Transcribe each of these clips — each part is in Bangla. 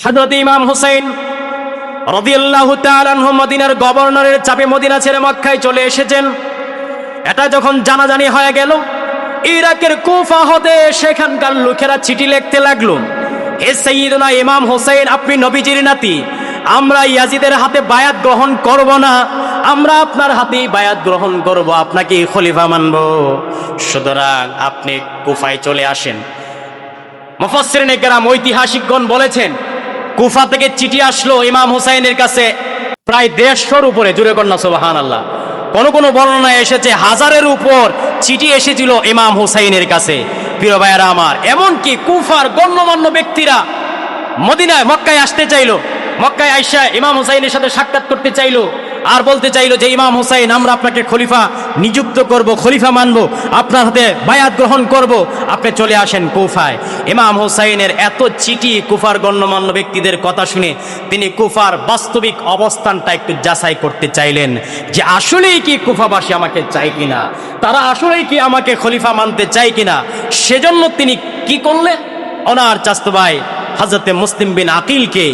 হযরত ইমাম হুসাইন রাদিয়াল্লাহু তাআলা আনহু মদিনার গভর্নরের চাপে মদিনা ছেড়ে মক্কায় চলে এসেছেন। এটা যখন জানাজানি হয়ে গেল, ইরাকের কুফা হতে সেখানকার লোকেরা চিঠি লিখতে লাগলো, হে সাইয়্যিদুনা ইমাম হুসাইন, আপনি নবীজির নাতি, আমরা ইয়াজিদের হাতে বায়াত গ্রহণ করব না, আমরা আপনার হাতেই বায়াত গ্রহণ করব, আপনাকে খলিফা মানব, সুতরাং আপনি কুফায় চলে আসেন। মুফাসসিরিনে কেরাম ঐতিহাসিকগণ বলেছেন, কুফা থেকে চিঠি আসলো ইমাম হুসাইনের কাছে প্রায় 150-এর উপরে, জুড়ে কন্যা সুবহানাল্লাহ। কোন বর্ণনায় এসেছে 1000-এর উপর চিঠি এসেছিল ইমাম হুসাইনের কাছে। প্রিয় ভাইয়েরা আমার, এমনকি কুফার গণ্যমান্য ব্যক্তিরা মদিনায় মক্কায় আসতে চাইলো, মক্কায় আইসা ইমাম হুসাইনের সাথে সাক্ষাৎ করতে চাইলো, আর বলতে চাইলো যে ইমাম হুসাইন, আমরা আপনাকে খলিফা নিযুক্ত করব, খলিফা মানব, আপনার হাতে বায়াত গ্রহণ করব, আপনি চলে আসেন কুফায়। ইমাম হুসাইনের এত চিঠি কুফার গণ্যমান্য ব্যক্তিদের কথা শুনে তিনি কুফার বাস্তবিক অবস্থানটা একটু যাচাই করতে চাইলেন, যে আসলেই কি কুফাবাসী আমাকে চায় কিনা, তারা আসলেই কি আমাকে খলিফা মানতে চায় কিনা। সেজন্য তিনি কি করলেন, ওনার চাচতো ভাই হযরতে মুসলিম বিন আকিলকে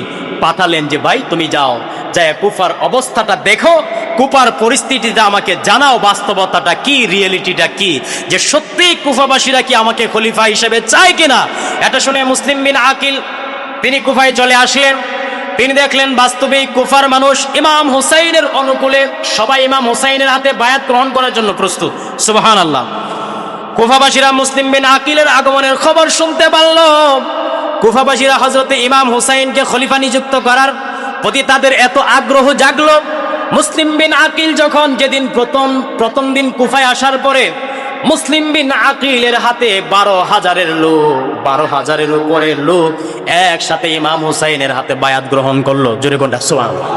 পাঠালেন যে ভাই তুমি যাও, যায় কুফার অবস্থাটা দেখো, কুফার পরিস্থিতিটা আমাকে জানাও, বাস্তবতাটা কি, রিয়েলিটিটা কি, যে সত্যি কুফাবাসীরা কি আমাকে খলিফা হিসেবে চায় কিনা। এটা শুনে মুসলিম বিন আকিল তিনি কুফায় চলে আসলেন। তিনি দেখলেন বাস্তবিক কুফার মানুষ ইমাম হুসাইনের অনুকূলে, সবাই ইমাম হুসাইনের হাতে বায়াত গ্রহণ করার জন্য প্রস্তুত। সুবহানাল্লাহ। কুফাবাসীরা মুসলিম বিন আকিলের আগমনের খবর শুনতে পারল। কুফাবাসীরা হযরতে ইমাম হুসাইনকে খলিফা নিযুক্ত করার প্রতি তাদের এত আগ্রহ জাগলো। মুসলিম বিন আকিল যখন যেদিন প্রথম দিন কুফায় আসার পরে মুসলিম বিন আকিলের হাতে 12,000-এর লোক, 12,000-এর উপরে লোক একসাথে ইমাম হুসাইনের হাতে বায়াত গ্রহণ করলো। জোরে কোনটা সুবহানাল্লাহ।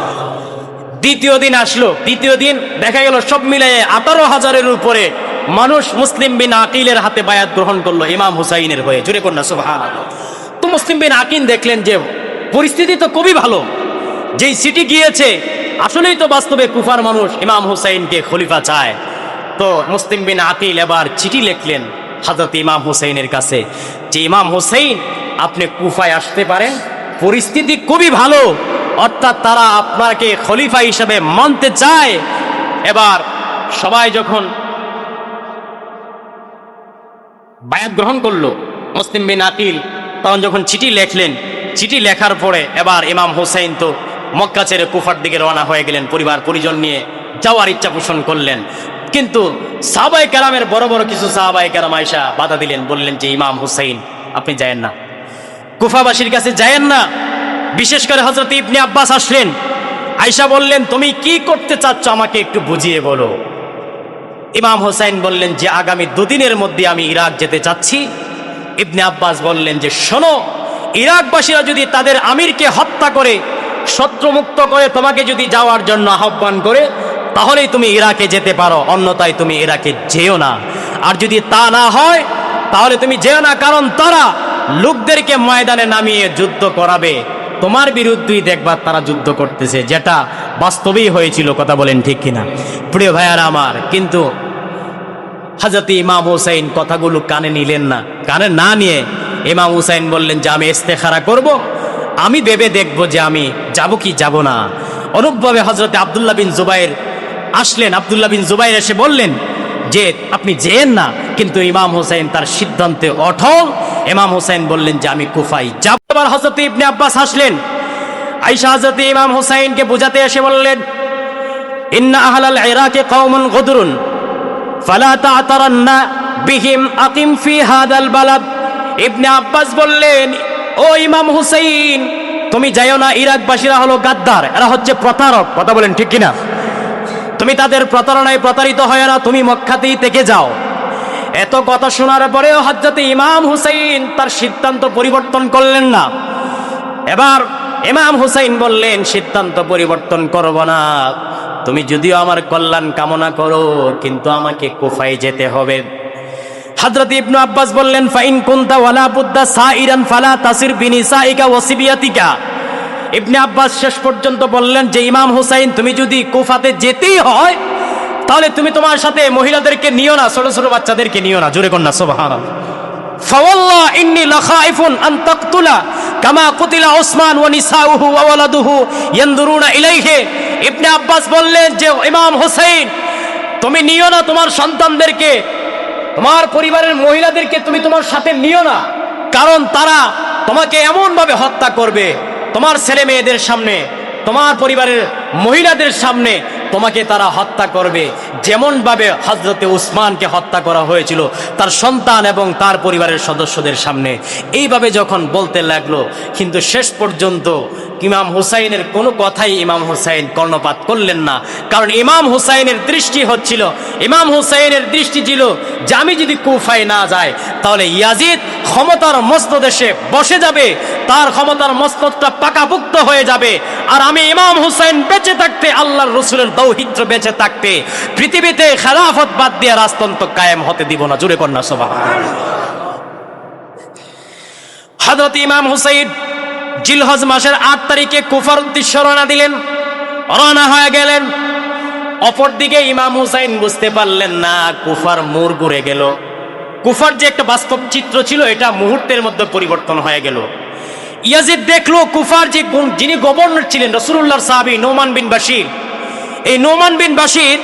দ্বিতীয় দিন আসলো, দ্বিতীয় দিন দেখা গেল সব মিলিয়ে 18,000-এর উপরে মানুষ মুসলিম বিন আকিলের হাতে বায়াত গ্রহণ করলো ইমাম হুসাইনের হয়ে। জোরে কোনটা সুবহানাল্লাহ। তো মুসলিম বিন আকিল দেখলেন যে পরিস্থিতি তো খুবই ভালো, যেই সিটি গিয়েছে আসলেই তো বাস্তবে কুফার মানুষ ইমাম হুসাইনকে খলিফা চায়। তো মুসলিম বিন আকিল এবার চিঠি লিখলেন হযরত ইমাম হুসাইনের কাছে, যে ইমাম হুসাইন, আপনি কুফায় আসতে পারেন, পরিস্থিতি খুবই ভালো, অর্থাৎ তারা আপনাকে খলিফা হিসেবে মানতে চায়। এবার সবাই যখন বায়াত গ্রহণ করলো, মুসলিম বিন আকিল তখন যখন চিঠি লেখলেন, চিঠি লেখার পরে এবার ইমাম হুসাইন তো মক্কা ছেড়ে কুফার দিকে রওনা হয়ে গেলেন, পরিবার পরিজন নিয়ে যাওয়ার ইচ্ছা পোষণ করলেন। কিন্তু সাহাবায়ে কেরামের বড় বড় কিছু সাহাবায়ে কেরাম আয়েশা বাধা দিলেন, বললেন যে ইমাম হুসাইন আপনি যায়েন না, কুফাবাসীর কাছে যায়েন না। বিশেষ করে হযরত ইবনে আব্বাস আসলেন, আয়েশা বললেন তুমি কি করতে চাচ্ছ আমাকে একটু বুঝিয়ে বলো। ইমাম হুসাইন বললেন যে আগামী 2 দিনের মধ্যে আমি ইরাক যেতে চাচ্ছি। ইবনে আব্বাস বললেন যে শোনো, ইরাকবাসীরা যদি তাদের আমিরকে হত্যা করে, শত্রুমুক্ত করে তোমাকে যদি যাওয়ার জন্য আহ্বান করে, তাহলেই তুমি ইরাকে যেতে পারো, অন্যথায় তুমি ইরাকে যেও না। আর যদি তা না হয় তাহলে তুমি যেও না, কারণ তারা লোকদেরকে ময়দানে নামিয়ে যুদ্ধ করাবে, তোমার বিরুদ্ধেই দেখবা তারা যুদ্ধ করতেছে, যেটা বাস্তবেই হয়েছিল। কথা বলেন ঠিক কিনা প্রিয় ভাইয়ারা আমার। কিন্তু হযরত ইমাম হুসাইন কথাগুলো কানে নিলেন না। কানে না নিয়ে ইমাম হুসাইন বললেন যে আমি ইস্তেখারা করব, আমি ভেবে দেখব যে আমি যাব কি যাব না। অনুপভাবে হযরত আব্দুল্লাহ বিন জুবাইর আসলেন। আব্দুল্লাহ বিন জুবাইর এসে বললেন যে আপনি যেন না, কিন্তু ইমাম হুসাইন তার সিদ্ধান্তে অটল। ইমাম হুসাইন বললেন যে আমি কুফায় যাব। আবার হযরত ইবনে আব্বাস আসলেন, আয়েশা হযরত ইমাম হুসাইনকে বুঝাতে এসে বললেন ইন্না আহলাল ইরাকি কওমুন গুদরুন ফালা তা'তারান্না বিহিম আকিম ফি হাদাল বালাদ। ইবনে আব্বাস বললেন ও ইমাম হুসাইন, তুমি যাইও না, ইরাকবাসীরা হলো গাদ্দার, এরা হচ্ছে প্রতারক। কথা বলেন ঠিক কিনা, তুমি তাদের প্রতারণায় প্রতারিত হয় না, তুমি মক্কাতেই থেকে যাও। এত কথা শোনার পরেও হযরত ইমাম হুসাইন তার সিদ্ধান্ত পরিবর্তন করলেন না। এবার ইমাম হুসাইন বললেন সিদ্ধান্ত পরিবর্তন করব না, তুমি যদিও আমার কল্যাণ কামনা করো, কিন্তু আমাকে কুফায় যেতে হবে। হযরত ইবনে আব্বাস বললেন ফাইন কুনতা ওয়ালা বুদ্দা সাইরান ফালা তাসির বিনিসাইকা ওয়াসিবিয়াতিকা। ইবনে আব্বাস শেষ পর্যন্ত বললেন যে ইমাম হুসাইন, তুমি যদি কুফাতে যেতেই হয় তাহলে তুমি তোমার সাথে মহিলাদেরকে নিও না, ছোট ছোট বাচ্চাদেরকে নিও না। জোরে কন্যা সুবহানাল্লাহ। ফাওয়াল্লাহ ইন্নী লাখাইফুন আন তাকতুলা কামা কুতিলা উসমান ওয়া নিসাউহু ওয়া ওয়ালাদুহু ইয়ানদুরুনা ইলাইহি। ইবনে আব্বাস বললেন যে ইমাম হুসাইন তুমি নিও না তোমার সন্তানদেরকে, তোমার পরিবারের মহিলাদেরকে তুমি তোমার সাথে নিও না, কারণ তারা তোমাকে এমন ভাবে হত্যা করবে, তোমার ছেলে মেয়েদের সামনে, তোমার পরিবারের মহিলাদের সামনে তোমাকে তারা হত্যা করবে, যেমন ভাবে হযরতে উসমানকে হত্যা করা হয়েছিল তার সন্তান এবং তার পরিবারের সদস্যদের সামনে। এইভাবে যখন বলতে লাগলো, কিন্তু শেষ পর্যন্ত ইমাম হুসাইনের কোনো কথাই ইমাম হুসাইন কর্ণপাত করলেন না। কারণ ইমাম হুসাইনের দৃষ্টি হচ্ছিল, ইমাম হুসাইনের দৃষ্টি ছিল যে আমি যদি কুফায় না যাই তাহলে ইয়াজিদ ক্ষমতার মস্তদেশে বসে যাবে, তার ক্ষমতার মস্তদটা পাকাপুক্ত হয়ে যাবে, আর আমি ইমাম হুসাইন বেঁচে থাকতে, আল্লাহর রাসূলের তাওহীদ বেঁচে থাকতে পৃথিবীতে খেলাফত বাদ দিয়ে রাজতন্ত্র কায়েম হতে দিব না। জোরে কন্যা সুবহানাল্লাহ। হযরত ইমাম হুসাইন জিলহজ মাসের 8 তারিখে কুফার উদ্দেশ্যে রওনা দিলেন, রওনা হয়ে গেলেন। অপরদিকে ইমাম হুসাইন বুঝতে পারলেন না কুফার মোড় ঘুরে গেল। কুফার যে একটা বাস্তব চিত্র ছিল এটা মুহূর্তের মধ্যে পরিবর্তন হয়ে গেল। ইয়াজিদ দেখলো কুফার যে যিনি গভর্নর ছিলেন রাসূলুল্লাহর সাহাবী নোমান বিন বাশির, এই নোমান বিন বাশির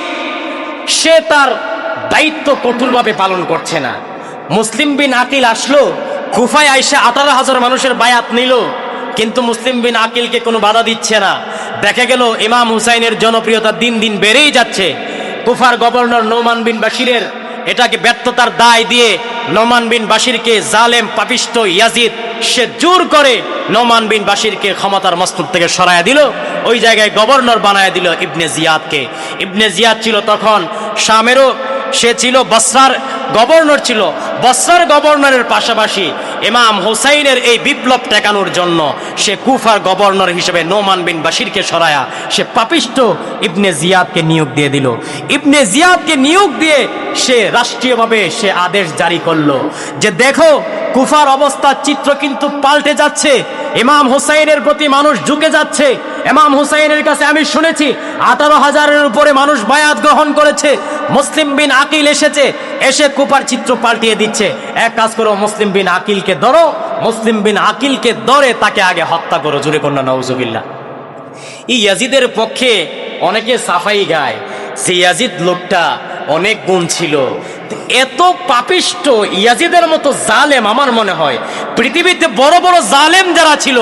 সে তার দায়িত্ব কঠোরভাবে পালন করছে না। মুসলিম বিন আকিল আসলো, কুফায় আইসা 18,000 মানুষের বায়াত নিল, কিন্তু মুসলিম বিন আকিলকে কোনো বাধা দিচ্ছে না। দেখা গেল ইমাম হুসাইনের জনপ্রিয়তা দিন দিন বেড়েই যাচ্ছে। কুফার গভর্নর নোমান বিন বাশিরের এটাকে ব্যর্থতার দায় দিয়ে নোমান বিন বাশিরকে জালেম পাপিষ্ট ইয়াজিদ সে জোর করে নোমান বিন বাশিরকে ক্ষমতার মস্তক থেকে সরায়া দিল, ওই জায়গায় গভর্নর বানায় দিল ইবনে জিয়াদকে। ইবনে জিয়াদ ছিল তখন শামেরও, সে ছিল বসরার গভর্নর ছিল। বসরার গভর্নরের পাশাপাশি ইমাম হুসাইনের এই বিপ্লব ঠেকানোর জন্য সে কুফার গভর্নর হিসেবে নোমান বিন বাশিরকে সরায়া সে পাপিষ্ট ইবনে জিয়াদকে নিয়োগ দিয়ে দিল। ইবনে জিয়াদকে নিয়োগ দিয়ে সে রাষ্ট্রীয়ভাবে সে আদেশ জারি করলো যে দেখো কুফার অবস্থার চিত্র কিন্তু পাল্টে যাচ্ছে, ইমাম হুসাইনের প্রতি মানুষ ঝুঁকে যাচ্ছে। ইমাম হুসাইনের কাছে আমি শুনেছি 18,000-এর উপরে মানুষ বায়াত গ্রহণ করেছে। মুসলিম বিন আকিল এসেছে, এসে কুফার চিত্র পাল্টিয়ে দিচ্ছে। এক কাজ করো, মুসলিম বিন আকিলকে ধরো, মুসলিম বিন আকিলকে ধরে তাকে আগে হত্যা করো। জোরে কন্যা নাউজুবিল্লাহ। এই ইয়াজিদের পক্ষে অনেকে সাফাই গায় যে ইয়াজিদ লোকটা অনেক গুণ ছিল, এত পাপিষ্ট ইয়াজিদের মতো জালেম আমার মনে হয় পৃথিবীতে বড় বড় জালেম যারা ছিল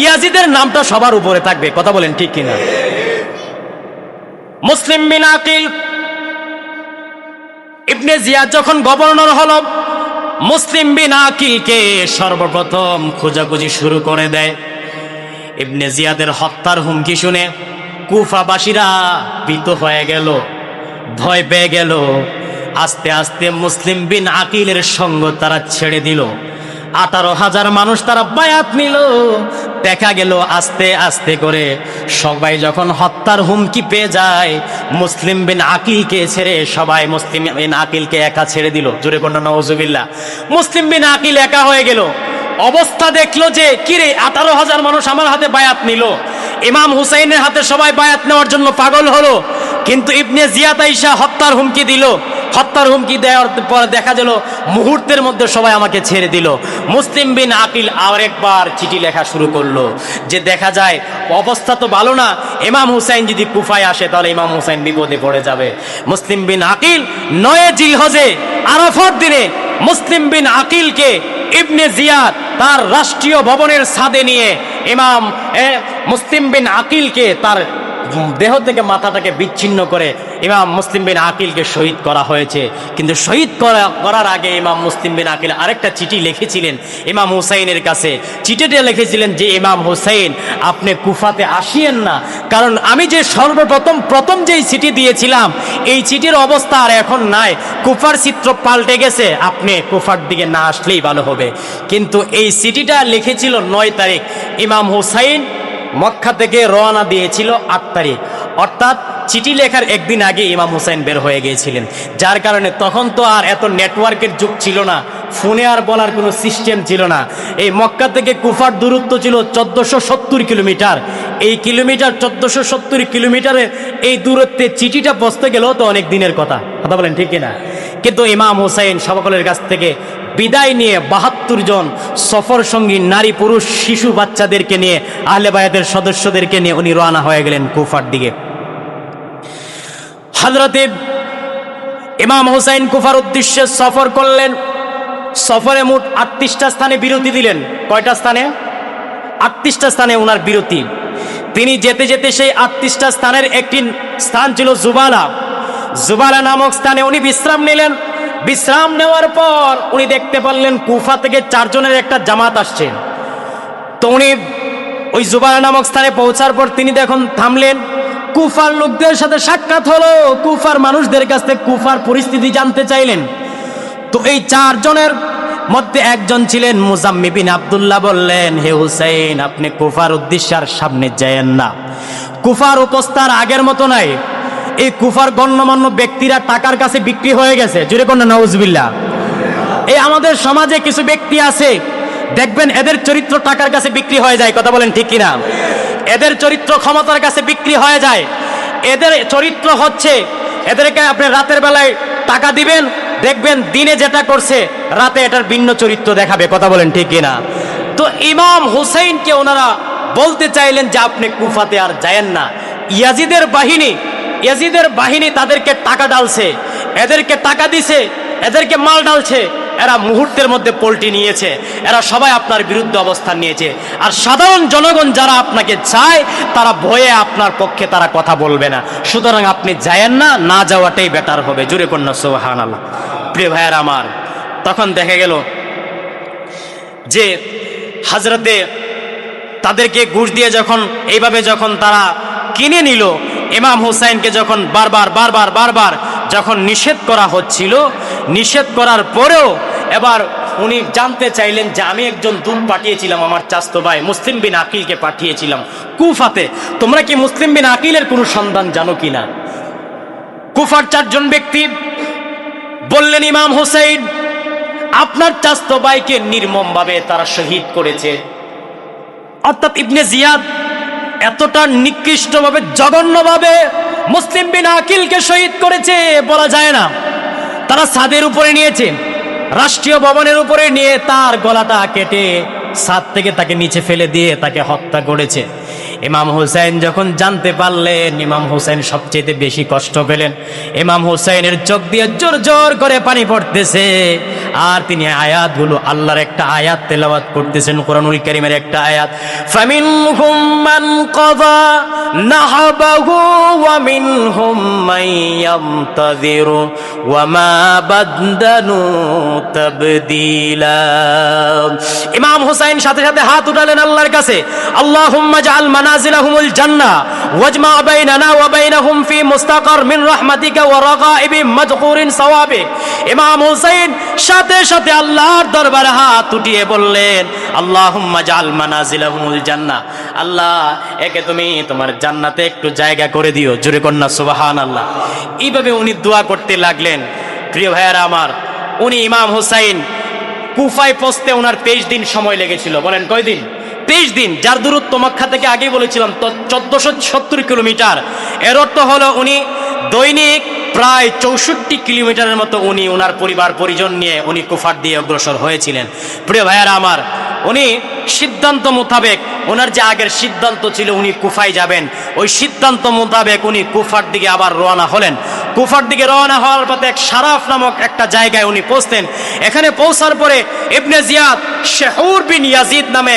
ইয়াজিদের নামটা সবার উপরে থাকবে। কথা বলেন ঠিক কিনা? মুসলিম বিন আকিল ইবনে জিয়াদ যখন গভর্নর হলো, মুসলিম বিন আকিলকে সর্বপ্রথম খোঁজাখুঁজি শুরু করে দেয়। ইবনে জিয়াদের হত্যার হুমকি শুনে কুফাবাসীরা ভীত হয়ে গেল, ভয় পেয়ে গেল। আস্তে আস্তে মুসলিম বিন আকিলের সঙ্গ তারা ছেড়ে দিল। 18,000 মানুষ তারা বায়াত নিল। দেখা গেল আস্তে আস্তে করে সবাই যখন হত্যার হুমকি পেয়ে যায়, মুসলিম বিন আকিলকে ছেড়ে সবাই মুসলিম বিন আকিলকে একা ছেড়ে দিল। জোরে কন্যা নাউজুবিল্লাহ। মুসলিম বিন আকিল একা হয়ে গেল। অবস্থা দেখলো যে কিরে 18,000 মানুষ আমার হাতে বায়াত নিল, ইমাম হুসাইনের হাতে সবাই বায়াত নেওয়ার জন্য পাগল হলো, কিন্তু ইবনে জিয়াদ আইসা হত্যার হুমকি দিল। হত্যার হুমকি দেওয়ার পরে দেখা গেল মুহূর্তের মধ্যে সবাই আমাকে ছেড়ে দিল। মুসলিম বিন আকিল আরেকবার চিঠি লেখা শুরু করলো যে দেখা যায় অবস্থা তো ভালো না, ইমাম হুসাইন যদি কুফায় আসে তাহলে ইমাম হুসাইন বিপদে পড়ে যাবে। মুসলিম বিন আকিল 9 জিলহজে আরাফার দিনে মুসলিম বিন আকিলকে ইবনে জিয়াদ তার রাষ্ট্রীয় ভবনের ছাদে নিয়ে ইমাম মুসলিম বিন আকিলকে তার দেহ থেকে মাথাটাকে বিচ্ছিন্ন করে ইমাম মুসলিম বিন আকিলকে শহীদ করা হয়েছে। কিন্তু শহীদ করার আগে ইমাম মুসলিম বিন আকিল আরেকটা চিঠি লিখেছিলেন ইমাম হুসাইনের কাছে। চিঠিটা লিখেছিলেন যে ইমাম হুসাইন আপনি কুফাতে আসিয়েন না, কারণ আমি যে প্রথম যেই চিঠি দিয়েছিলাম এই চিঠির অবস্থা আর এখন নাই, কুফার চিত্র পাল্টে গেছে, আপনি কুফার দিকে না আসলেই ভালো হবে। কিন্তু এই চিঠিটা লিখেছিল 9 তারিখ, ইমাম হুসাইন মক্কা থেকে রওনা দিয়েছিল 8 তারিখ, অর্থাৎ চিঠি লেখার একদিন আগে ইমাম হুসাইন বের হয়ে গিয়েছিলেন। যার কারণে তখন তো আর এত নেটওয়ার্কের যুগ ছিল না, ফোনে আর বলার কোনো সিস্টেম ছিল না। এই মক্কা থেকে কুফার দূরত্ব ছিল 1470 কিলোমিটার। এই 1470 কিলোমিটারের এই দূরত্বে চিঠিটা পৌঁছতে গেলেও তো অনেক দিনের কথা বলেন ঠিক কিনা? কিন্তু ইমাম হুসাইন সকলের কাছ থেকে বিদায় নিয়ে 72 70 জন সফর সঙ্গী নারী পুরুষ শিশু বাচ্চাদেরকে নিয়ে আহলে বায়াতের সদস্যদেরকে নিয়ে উনি রওনা হয়ে গেলেন কুফার দিকে। হযরতে ইমাম হুসাইন কুফার উদ্দেশ্যে সফর করলেন। সফরে মোট 38টা স্থানে বিরতি দিলেন। কয়টা স্থানে? 38টা স্থানে ওনার বিরতি। তিনি যেতে যেতে সেই 38টা স্থানের একটি স্থান ছিল জুবালা। জুবালা নামক স্থানে উনি বিশ্রাম নিলেন। বিশ্রাম নেওয়ার পর উনি দেখতে পারলেন কুফা থেকে 4 জনের একটা জামাত আসছে। তো উনি ওই জুবালা নামক স্থানে পৌঁছার পর তিনি দেখুন থামলেন। কুফার লোকদের সাথে সাক্ষাৎ হলো। কুফার মানুষদের কাছ থেকে কুফার পরিস্থিতি জানতে চাইলেন। তো এই 4 জনের মধ্যে একজন ছিলেন মুজাম্মি বিন আব্দুল্লাহ। বললেন, হে হুসাইন, আপনি কুফার উদ্দেশ্যে আর সামনে যায়েন না। কুফার অবস্থার আগের মতো নাই। এই কুফার গণ্যমান্য ব্যক্তিরা টাকার কাছে বিক্রি হয়ে গেছে। জোরে কোন নাউজুবিল্লাহ। এই আমাদের সমাজে কিছু ব্যক্তি আছে, দেখবেন এদের চরিত্র টাকার কাছে বিক্রি হয়ে যায়। কথা বলেন ঠিক কিনা? এদের চরিত্র ক্ষমতার কাছে বিক্রি হয়ে যায়। এদের চরিত্র হচ্ছে, এদেরকে আপনি রাতের বেলায় টাকা দিবেন, দেখবেন দিনে যেটা করছে রাতে এটার ভিন্ন চরিত্র দেখাবে। কথা বলেন ঠিক কিনা? তো ইমাম হুসাইনকে ওনারা বলতে চাইলেন যে আপনি কুফাতে আর যায়েন না। ইয়াজিদের বাহিনী তাদেরকে টাকা ডালছে, এদেরকে টাকা দিছে, এদেরকে মাল ডালছে। এরা মুহূর্তের মধ্যে পল্টি নিয়েছে। এরা সবাই আপনার বিরুদ্ধে অবস্থান নিয়েছে। আর সাধারণ জনগণ যারা আপনাকে চায় তারা ভয়ে আপনার পক্ষে তারা কথা বলবে না। সুতরাং আপনি যায়েন না, না যাওয়াটাই বেটার হবে। জোরে কন্যা সুবহানাল্লাহ। প্রিয় ভাইয়ের আমার, তখন দেখা গেল যে হযরতে তাদেরকে ঘুষ দিয়ে যখন এইভাবে যখন তারা কিনে নিল, ইমাম হুসাইনকে যখন বারবার যখন নিষেধ করা হচ্ছিল, নিষেধ করার পরেও এবার উনি জানতে চাইলেন যে আমি একজন দূত পাঠিয়েছিলাম, আমার চাচতো ভাই মুসলিম বিন আকিলকে পাঠিয়েছিলাম কুফাতে। তোমরা কি মুসলিম বিন আকিলের কোনো সন্ধান জানো কিনা? কুফার 4 জন ব্যক্তি বললেন, ইমাম হুসাইন, আপনার চাচতো ভাইকে নির্মমভাবে তারা শহীদ করেছে। অর্থাৎ ইবনে জিয়াদ এতটা নিকৃষ্টভাবে, জঘন্যভাবে মুসলিম বিন আকিলকে শহীদ করেছে বলা যায় না। তারা ছাদের উপরে নিয়েছে, রাষ্ট্রীয় ভবনের উপরে নিয়ে তার গলাটা কেটে ছাদ থেকে তাকে নিচে ফেলে দিয়ে তাকে হত্যা করেছে। ইমাম হুসাইন যখন জানতে পারলেন, ইমাম হুসাইন সবচেয়ে বেশি কষ্ট পেলেন। ইমাম হুসাইনের চোখ দিয়ে জোর জোর করে পানি পড়তেছে। আর তিনি আয়াতগুলো, আল্লাহর একটা আয়াত তেলাওয়াত করতেছেন, কোরআনুল কারীমের একটা আয়াত, ফামিনহুম মান কাযা নাহবাহু ওয়া মিনহুম মান ইয়ামতাযিরু ওয়া মা বাদদালু তাবদীলা। ইমাম হুসাইন সাথে সাথে হাত উঠালেন আল্লাহর কাছে, আল্লাহুম্মা জাআল মানাজিলাহুমুল জান্নাহ ওয়াজমা বাইনানা ওয়া বাইনাহুম ফি মুস্তাকার মিন রাহমাতিকা ওয়া রাগাইবি মাযকুরিন সাওয়াবিক। ইমাম হুসাইন সাথে সাথে আল্লাহর দরবারে হাত উঠিয়ে বললেন, আল্লাহুম্মা জাআল মানাজিলাহুমুল জান্নাহ, আল্লাহ একে তুমি তোমার জান্নাতে একটু জায়গা করে দিও। জোরে কন্যা সুবহানাল্লাহ। এইভাবে উনি দোয়া করতে লাগলেন। প্রিয় ভাইয়েরা আমার, উনি ইমাম হুসাইন কুফায় পৌঁছতে ওনার 23 দিন সময় লেগেছিল। বলেন কয়দিন? 23 দিন। যার দূরত্ব মক্কা থেকে আগেই বলেছিলাম 1470 কিলোমিটার। এর অর্থ হলো উনি দৈনিক প্রায় 64 কিলোমিটারের মতো উনি ওনার পরিবার পরিজন নিয়ে উনি কুফার দিয়ে অগ্রসর হয়েছিলেন। প্রিয় ভাইয়ারা আমার, উনি সিদ্ধান্ত মোতাবেক, ওনার যে আগের সিদ্ধান্ত ছিল উনি কুফায় যাবেন, ওই সিদ্ধান্ত মোতাবেক উনি কুফার দিকে আবার রওনা হলেন। কুফার দিকে রওনা হওয়ার পথে এক শারাফ নামক একটা জায়গায় উনি পৌঁছতেন। এখানে পৌঁছার পরে ইবনে জিয়াদ শাহুর বিন ইয়াজিদ নামে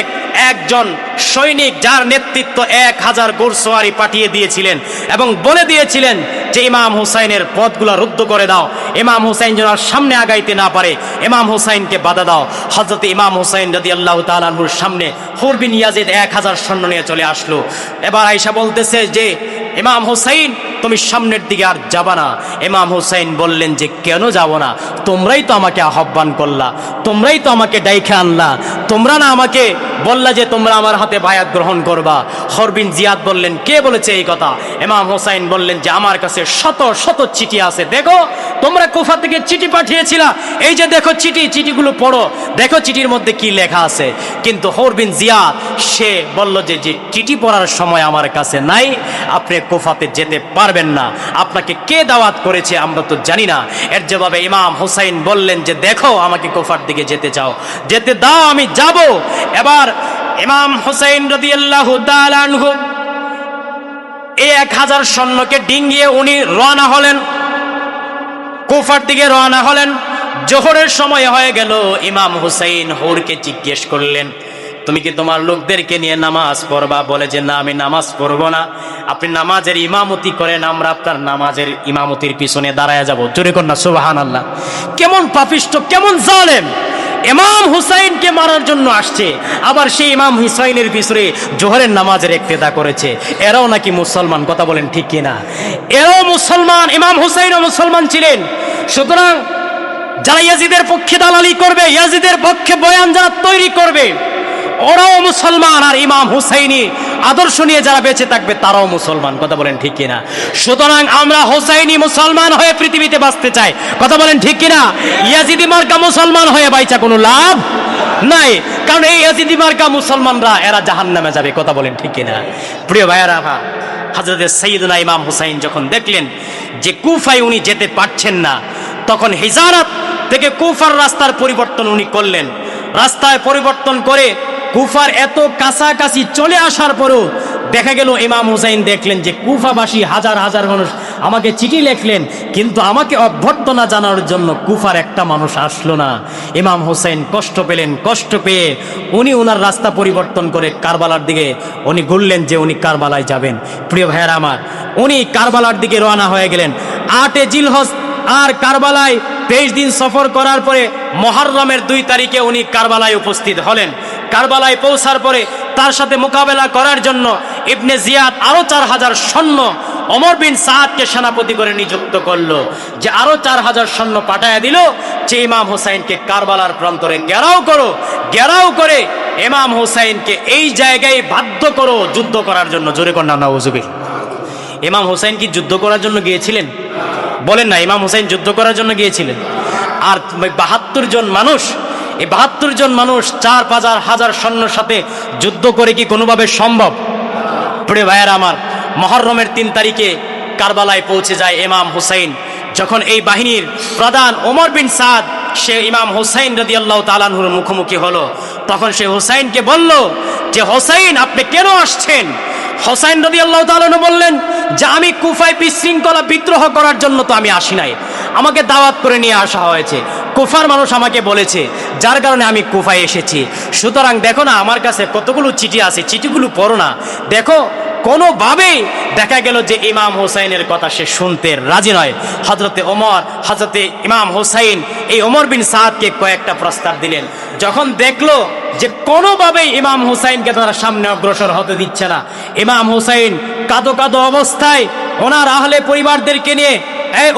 একজন সৈনিক, যার নেতৃত্ব 1000 ঘোড়সওয়ারি পাঠিয়ে দিয়েছিলেন এবং বলে দিয়েছিলেন যে ইমাম হুসাইনের পথগুলো রুদ্ধ করে দাও, ইমাম হুসাইন যেন সামনে আগাইতে না পারে, ইমাম হুসাইনকে বাধা দাও। হযরত ইমাম হুসাইন রাদিয়াল্লাহু তাআলা আনহুর সামনে হুর বিন ইয়াজিদ 1000 সৈন্য নিয়ে চলে আসলো। এবার আয়েশা বলতেছে যে ইমাম হুসাইন, তুমি সামনের দিকে আর যাবা না। ইমাম হুসাইন বললেন যে কেন যাব না? তোমরাই তো আমাকে আহ্বান করলা, তোমরাই তো আমাকে ডাইখে আনলা, তোমরা না আমাকে বললা যে তোমরা আমার হাতে বায়াত গ্রহণ করবা। হুর বিন জিয়াদ বললেন, কে বলেছে এই কথা? ইমাম হুসাইন বললেন যে আমার কাছে শত শত চিঠি আছে, দেখো তোমরা কুফা থেকে চিঠি পাঠিয়েছিলা, এই যে দেখো চিঠিগুলো পড়ো, দেখো চিঠির মধ্যে কি লেখা আছে। কিন্তু হুর বিন জিয়াদ সে বলল যে চিঠি পড়ার সময় আমার কাছে নাই, আপনি কুফাতে যেতে পারবেন পারবেন না, আপনাকে কে দাওয়াত করেছে আমরা তো জানি না। এর জবাবে ইমাম হুসাইন বললেন যে দেখো আমাকে কুফার দিকে যেতে চাও, যেতে দাও, আমি যাব। এবার ইমাম হুসাইন রাদিয়াল্লাহু তাআলা আনহু এই 1000 সৈন্যকে ডিঙ্গিয়ে উনি রওনা হলেন, কুফার দিকে রওনা হলেন। জোহরের সময় হয়ে গেল। ইমাম হুসাইন হুরকে জিজ্ঞেস করলেন, তুমি কি তোমার লোকদেরকে নিয়ে নামাজ পড়বা? বলে যে না, আমি নামাজ পড়বো না, আপনি নামাজের ইমামতি করেন, আমরা আপনার নামাজের ইমামতির পিছনে দাঁড়ায় যাব। জোরে কর না সুবহানাল্লাহ। কেমন পাপিষ্ট, কেমন জালেম! ইমাম হুসাইনকে মারার জন্য আসছে, আবার সেই ইমাম হুসাইনের পিছনে জোহরের নামাজের ইক্তেদা করেছে। এরাও নাকি মুসলমান, কথা বলেন ঠিক কিনা? এরাও মুসলমান, ইমাম হুসাইনও মুসলমান ছিলেন। সুতরাং যারা ইয়াজিদের পক্ষে দালালি করবে, ইয়াজিদের পক্ষে বয়ান যারা তৈরি করবে, ওরাও মুসলমান, আর ইমাম হুসাইনি আদর্শ নিয়ে যারা বেঁচে থাকবে তারাও মুসলমান, কথা বলেন ঠিক কিনা? সুতরাং আমরা হুসাইনি মুসলমান হয়ে পৃথিবীতে বাঁচতে চাই, কথা বলেন ঠিক কিনা? ইয়াজিদি মার্কা মুসলমান হয়ে বাইচা কোনো লাভ নাই, কারণ এই ইয়াজিদি মার্কা মুসলমানরা এরা জাহান্নামে যাবে, কথা বলেন ঠিক কিনা? প্রিয় ভাইয়েরা, হযরত সাইয়্যিদুনা ইমাম হুসাইন যখন দেখলেন যে কুফায় উনি যেতে পারছেন না, তখন হিজারাত থেকে কুফার রাস্তার পরিবর্তন উনি করলেন। রাস্তায় পরিবর্তন করে কুফার এত কাছাকাছি চলে আসার পরও দেখা গেল ইমাম হুসাইন দেখলেন যে কুফাবাসী হাজার হাজার মানুষ আমাকে চিঠি লিখলেন, কিন্তু আমাকে অভ্যর্থনা জানানোর জন্য কুফার একটা মানুষ আসলো না। ইমাম হুসাইন কষ্ট পেলেন। কষ্ট পেয়ে উনি ওনার রাস্তা পরিবর্তন করে কারবালার দিকে উনি ঘুরলেন যে উনি কারবালায় যাবেন। প্রিয় ভাইয়েরা আমার, উনি কারবালার দিকে রওনা হয়ে গেলেন। 8 জিলহজ আর কারবালায় 23 দিন সফর করার পরে মুহররমের 2 তারিখে উনি কারবালায় উপস্থিত হলেন। কারবালায় পৌঁছার পরে তার সাথে মোকাবেলা করার জন্য ইবনে জিয়াদ আরো 4000 সৈন্য ওমর বিন সাদকে সেনাপতি করে নিযুক্ত করলো, যে আরো 4000 সৈন্য পাঠায় দিল যে ইমাম হুসাইনকে কারবালার প্রান্তরে ঘেরাও করে ইমাম হুসাইনকে এই জায়গায় বাধ্য করো যুদ্ধ করার জন্য। জোরে কর না নাউজুবিল্লাহ। ইমাম হুসাইন কি যুদ্ধ করার জন্য গিয়েছিলেন? বলেন না, ইমাম হুসাইন যুদ্ধ করার জন্য গিয়েছিলেন। আর 72 জন মানুষ, এই 72 জন মানুষ 4-5 সৈন্যর সাথে যুদ্ধ করে কি কোনোভাবে সম্ভব? প্রিয় ভাইয়েরা আমার, মুহররমের 3 তারিখে কারবালায় পৌঁছে যায় ইমাম হুসাইন। যখন এই বাহিনীর প্রধান ওমর বিন সাদ সে ইমাম হুসাইন রাদিয়াল্লাহু তাআলা আনহুর মুখোমুখি হলো, তখন সে হুসাইনকে বলল যে হুসাইন আপনি কেন আসছেন? হুসাইন রাদিয়াল্লাহু তাআলা আনহু বললেন যে আমি কুফায় বিশৃঙ্খলা বিদ্রোহ করার জন্য তো আমি আসি নাই, আমাকে দাওয়াত করে নিয়ে আসা হয়েছে, কুফার মানুষ আমাকে বলেছে, যার কারণে আমি কুফায় এসেছি। সুতরাং দেখো না আমার কাছে কতগুলো চিঠি আছে, চিঠিগুলো পড়ো না। দেখো কোনোভাবেই দেখা গেল যে ইমাম হুসাইনের কথা সে শুনতে রাজি নয়। হযরতে ইমাম হুসাইন এই ওমর বিন সাদকে কয়েকটা প্রস্তাব দিলেন। যখন দেখলো যে কোনোভাবেই ইমাম হুসাইনকে তারা সামনে অগ্রসর হতে দিচ্ছে না, ইমাম হুসাইন কাঁদো কাঁদো অবস্থায় ওনার আহলে পরিবারদেরকে নিয়ে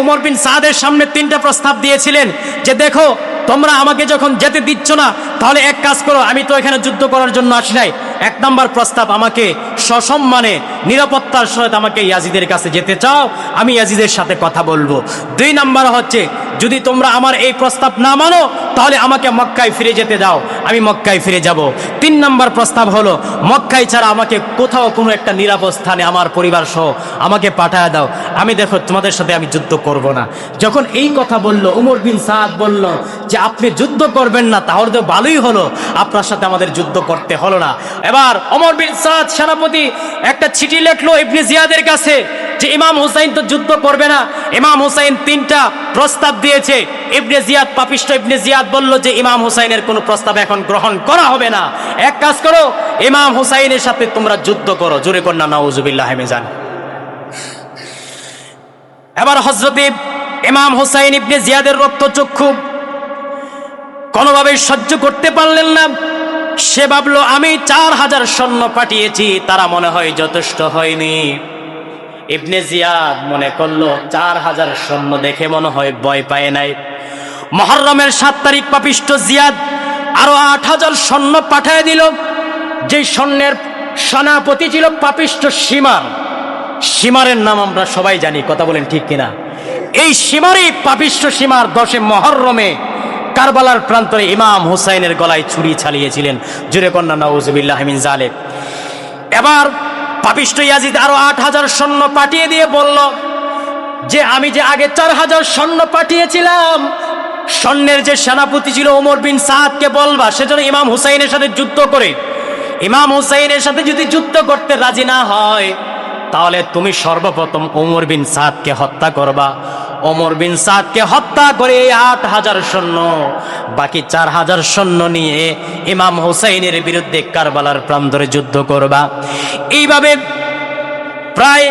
ওমর বিন সাদের সামনে 3টা প্রস্তাব দিয়েছিলেন যে দেখো তোমরা আমাকে যখন যেতে দিচ্ছ না, তাহলে এক কাজ করো, আমি তো এখানে যুদ্ধ করার জন্য আসি নাই। 1 নম্বর প্রস্তাব, আমাকে সসম্মানে নিরাপত্তার সহিত আমাকে ইয়াজিদের কাছে যেতে চাও, আমি ইয়াজিদের সাথে কথা বলবো। 2 নম্বর হচ্ছে যদি তোমরা আমার এই প্রস্তাব না মানো তাহলে আমাকে মক্কায় ফিরে যেতে দাও, আমি মক্কায় ফিরে যাব। 3 নম্বর প্রস্তাব হলো মক্কায় ছাড়া আমাকে কোথাও কোনো একটা নিরাপদ স্থানে আমার পরিবার সহ আমাকে পাঠায় দাও, আমি দেখো তোমাদের সাথে আমি যুদ্ধ করব না। যখন এই কথা বলল, ওমর বিন সাদ বলল যে আপনি যুদ্ধ করবেন না, তাহলে তো ভালোই হলো, আপনার সাথে আমাদের যুদ্ধ করতে হলো না। এবার ওমর বিন সাদ সেনাপতি একটা চিঠি লিখলো ইবনে জিয়াদের কাছে যে ইমাম হুসাইন তো যুদ্ধ করবে না। ইমাম হুসাইন 3টা প্রস্তাব দিয়েছে। ইবনে জিয়াদ, পাপিষ্ট ইবনে জিয়াদ বলল যে ইমাম হুসাইনের কোনো প্রস্তাব এখন গ্রহণ করা হবে না, এক কাজ করো ইমাম হুসাইনের সাথে তোমরা যুদ্ধ করো। জোরে কর না নাউজুবিল্লাহ মিজান। এবার হযরতে ইমাম হুসাইন ইবনে জিয়াদের রক্তচক্ষু কোনোভাবে সহ্য করতে পারলেন না। সে ভাবলো আমি 4000 সৈন্য পাঠিয়েছি, তারা মনে হয় যথেষ্ট হয়নি। ইবনে জিয়াদ মনে করলো 4000 সৈন্য দেখে মনে হয় ভয় পায় নাই। মুহররমের 7 তারিখ পাপিষ্ট জিয়াদ আরো 8000 সৈন্য পাঠিয়ে দিল। যে সৈন্যের সেনাপতি ছিল পাপিষ্ট সীমারের নাম আমরা সবাই জানি, কথা বলেন ঠিক কিনা? এই সীমারই পাপিষ্ট সীমার 10 মুহররমে কারবালার প্রান্তরে ইমাম হুসাইনের গলায় ছুরি চালিয়েছিলেন। জোরে কন্যা নাউজুবিল্লাহ মিন জালিক। এবার পাপিষ্ঠ ইয়াজিদ আরো 8000 সৈন্য পাঠিয়ে দিয়ে বলল যে আমি যে আগে 4000 সৈন্য পাঠিয়েছিলাম, সৈন্যের যে সেনাপতি ছিল ওমর বিন সাদকে বলবা সেজন্য ইমাম হুসাইনের সাথে যুদ্ধ করে, ইমাম হুসাইনের সাথে যদি যুদ্ধ করতে রাজি না হয় তাহলে তুমি সর্বপ্রথম ওমর বিন সাদকে হত্যা করবা। ওমর বিন সাদকে হত্যা করে 8000 সৈন্য, বাকি 4000 সৈন্য নিয়ে ইমাম হুসাইনের বিরুদ্ধে কারবালার প্রান্তরে যুদ্ধ করবা। এইভাবে প্রায়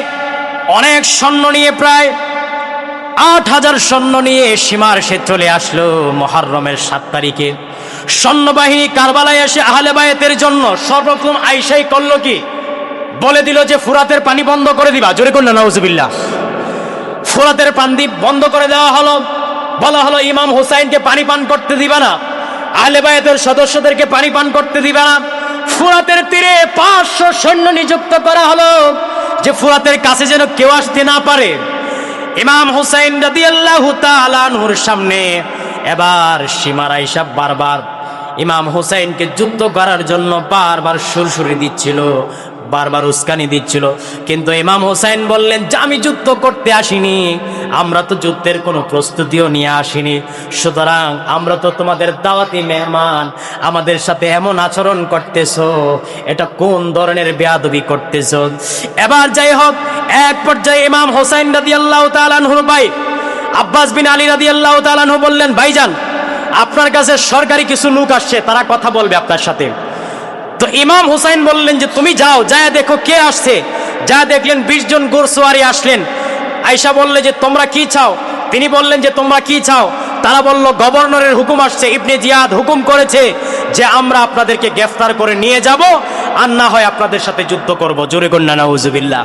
অনেক সৈন্য নিয়ে, প্রায় 8000 সৈন্য নিয়ে সীমার সে চলে আসলো মুহররমের 7 তারিখে। সৈন্যবাহিনী কারবালায় এসে আহলে বায়াতের জন্য সর্বপ্রথম আয়েশাই করলো কি, বলে দিল যে ফুরাতের পানি বন্ধ করে দিবা। জোরে করলেন নাউজুবিল্লাহ। ফুরাতের পানি বন্ধ করে দেওয়া হলো। বলা হলো ইমাম হুসাইনকে পানি পান করতে দিবা না, আহলে বায়াতের সদস্যদেরকে পানি পান করতে দিবা না। ফুরাতের তীরে 500 সৈন্য নিযুক্ত করা হলো যে ফুরাতের কাছে যেন কেউ আসতে না পারে। ইমাম হুসাইন রাদিয়াল্লাহু তাআলা আনহুর সামনে এবার সীমার আয়েশা বারবার ইমাম হুসাইনকে যুদ্ধ করার জন্য বারবার সুরসুরি দিচ্ছিল, বারবার উস্কানি দিচ্ছিল। কিন্তু ইমাম হুসাইন বললেন যে আমি যুদ্ধ করতে আসিনি, আমরা তো যুদ্ধের কোনো প্রস্তুতিও নিয়ে আসিনি, সুতরাং আমরা তো তোমাদের দাওয়াতি মেহমান, আমাদের সাথে এমন আচরণ করতেছো, এটা কোন ধরনের বেয়াদবি করতেছো। এবার যাই হোক, এক পর্যায়ে ইমাম হুসাইন রাদিয়াল্লাহু তাআলা আনহুর ভাই আব্বাস বিন আলী রাদিয়াল্লাহু তাআলা আনহু বললেন, ভাইজান আপনার কাছে সরকারি কিছু লোক আসছে, তারা কথা বলবে আপনার সাথে। তো ইমাম হুসাইন বললেন যে তুমি যাও, যায় দেখো কে আসছে। যা দেখলেন 20 জন ঘোড়সওয়ারি আসলেন। আয়েশা বললে যে তোমরা কি চাও? তিনি বললেন যে তোমরা কি চাও? তারা বলল গভর্নরের হুকুম আসছে, ইবনে জিয়াদ হুকুম করেছে যে আমরা আপনাদেরকে গ্রেফতার করে নিয়ে যাব, আর না হয় আপনাদের সাথে যুদ্ধ করব। জোরে কন্যা নাউজুবিল্লাহ।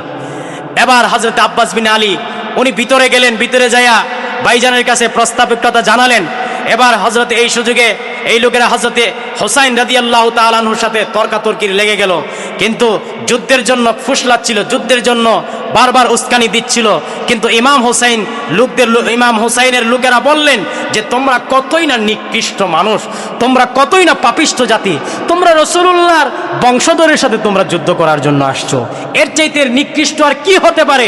এবার হযরত আব্বাস বিন আলী উনি ভিতরে গেলেন, ভিতরে যাইয়া ভাইজানের কাছে প্রস্তাবের কথা জানালেন। এবার হযরত এই সুযোগে এই লোকেরা হযরতে হুসাইন রাদিয়াল্লাহু তাআলা আনহুর সাথে তর্কাতর্কি লেগে গেল। কিন্তু যুদ্ধের জন্য ফুসলাচ্ছিল, যুদ্ধের জন্য বারবার উস্কানি দিচ্ছিল। কিন্তু ইমাম হুসাইনের লোকেরা বললেন যে তোমরা কতই না নিকৃষ্ট মানুষ, তোমরা কতই না পাপিষ্ঠ জাতি, তোমরা রাসূলুল্লাহর বংশধরের সাথে তোমরা যুদ্ধ করার জন্য আসছো। এর চাইতে নিকৃষ্ট আর কি হতে পারে?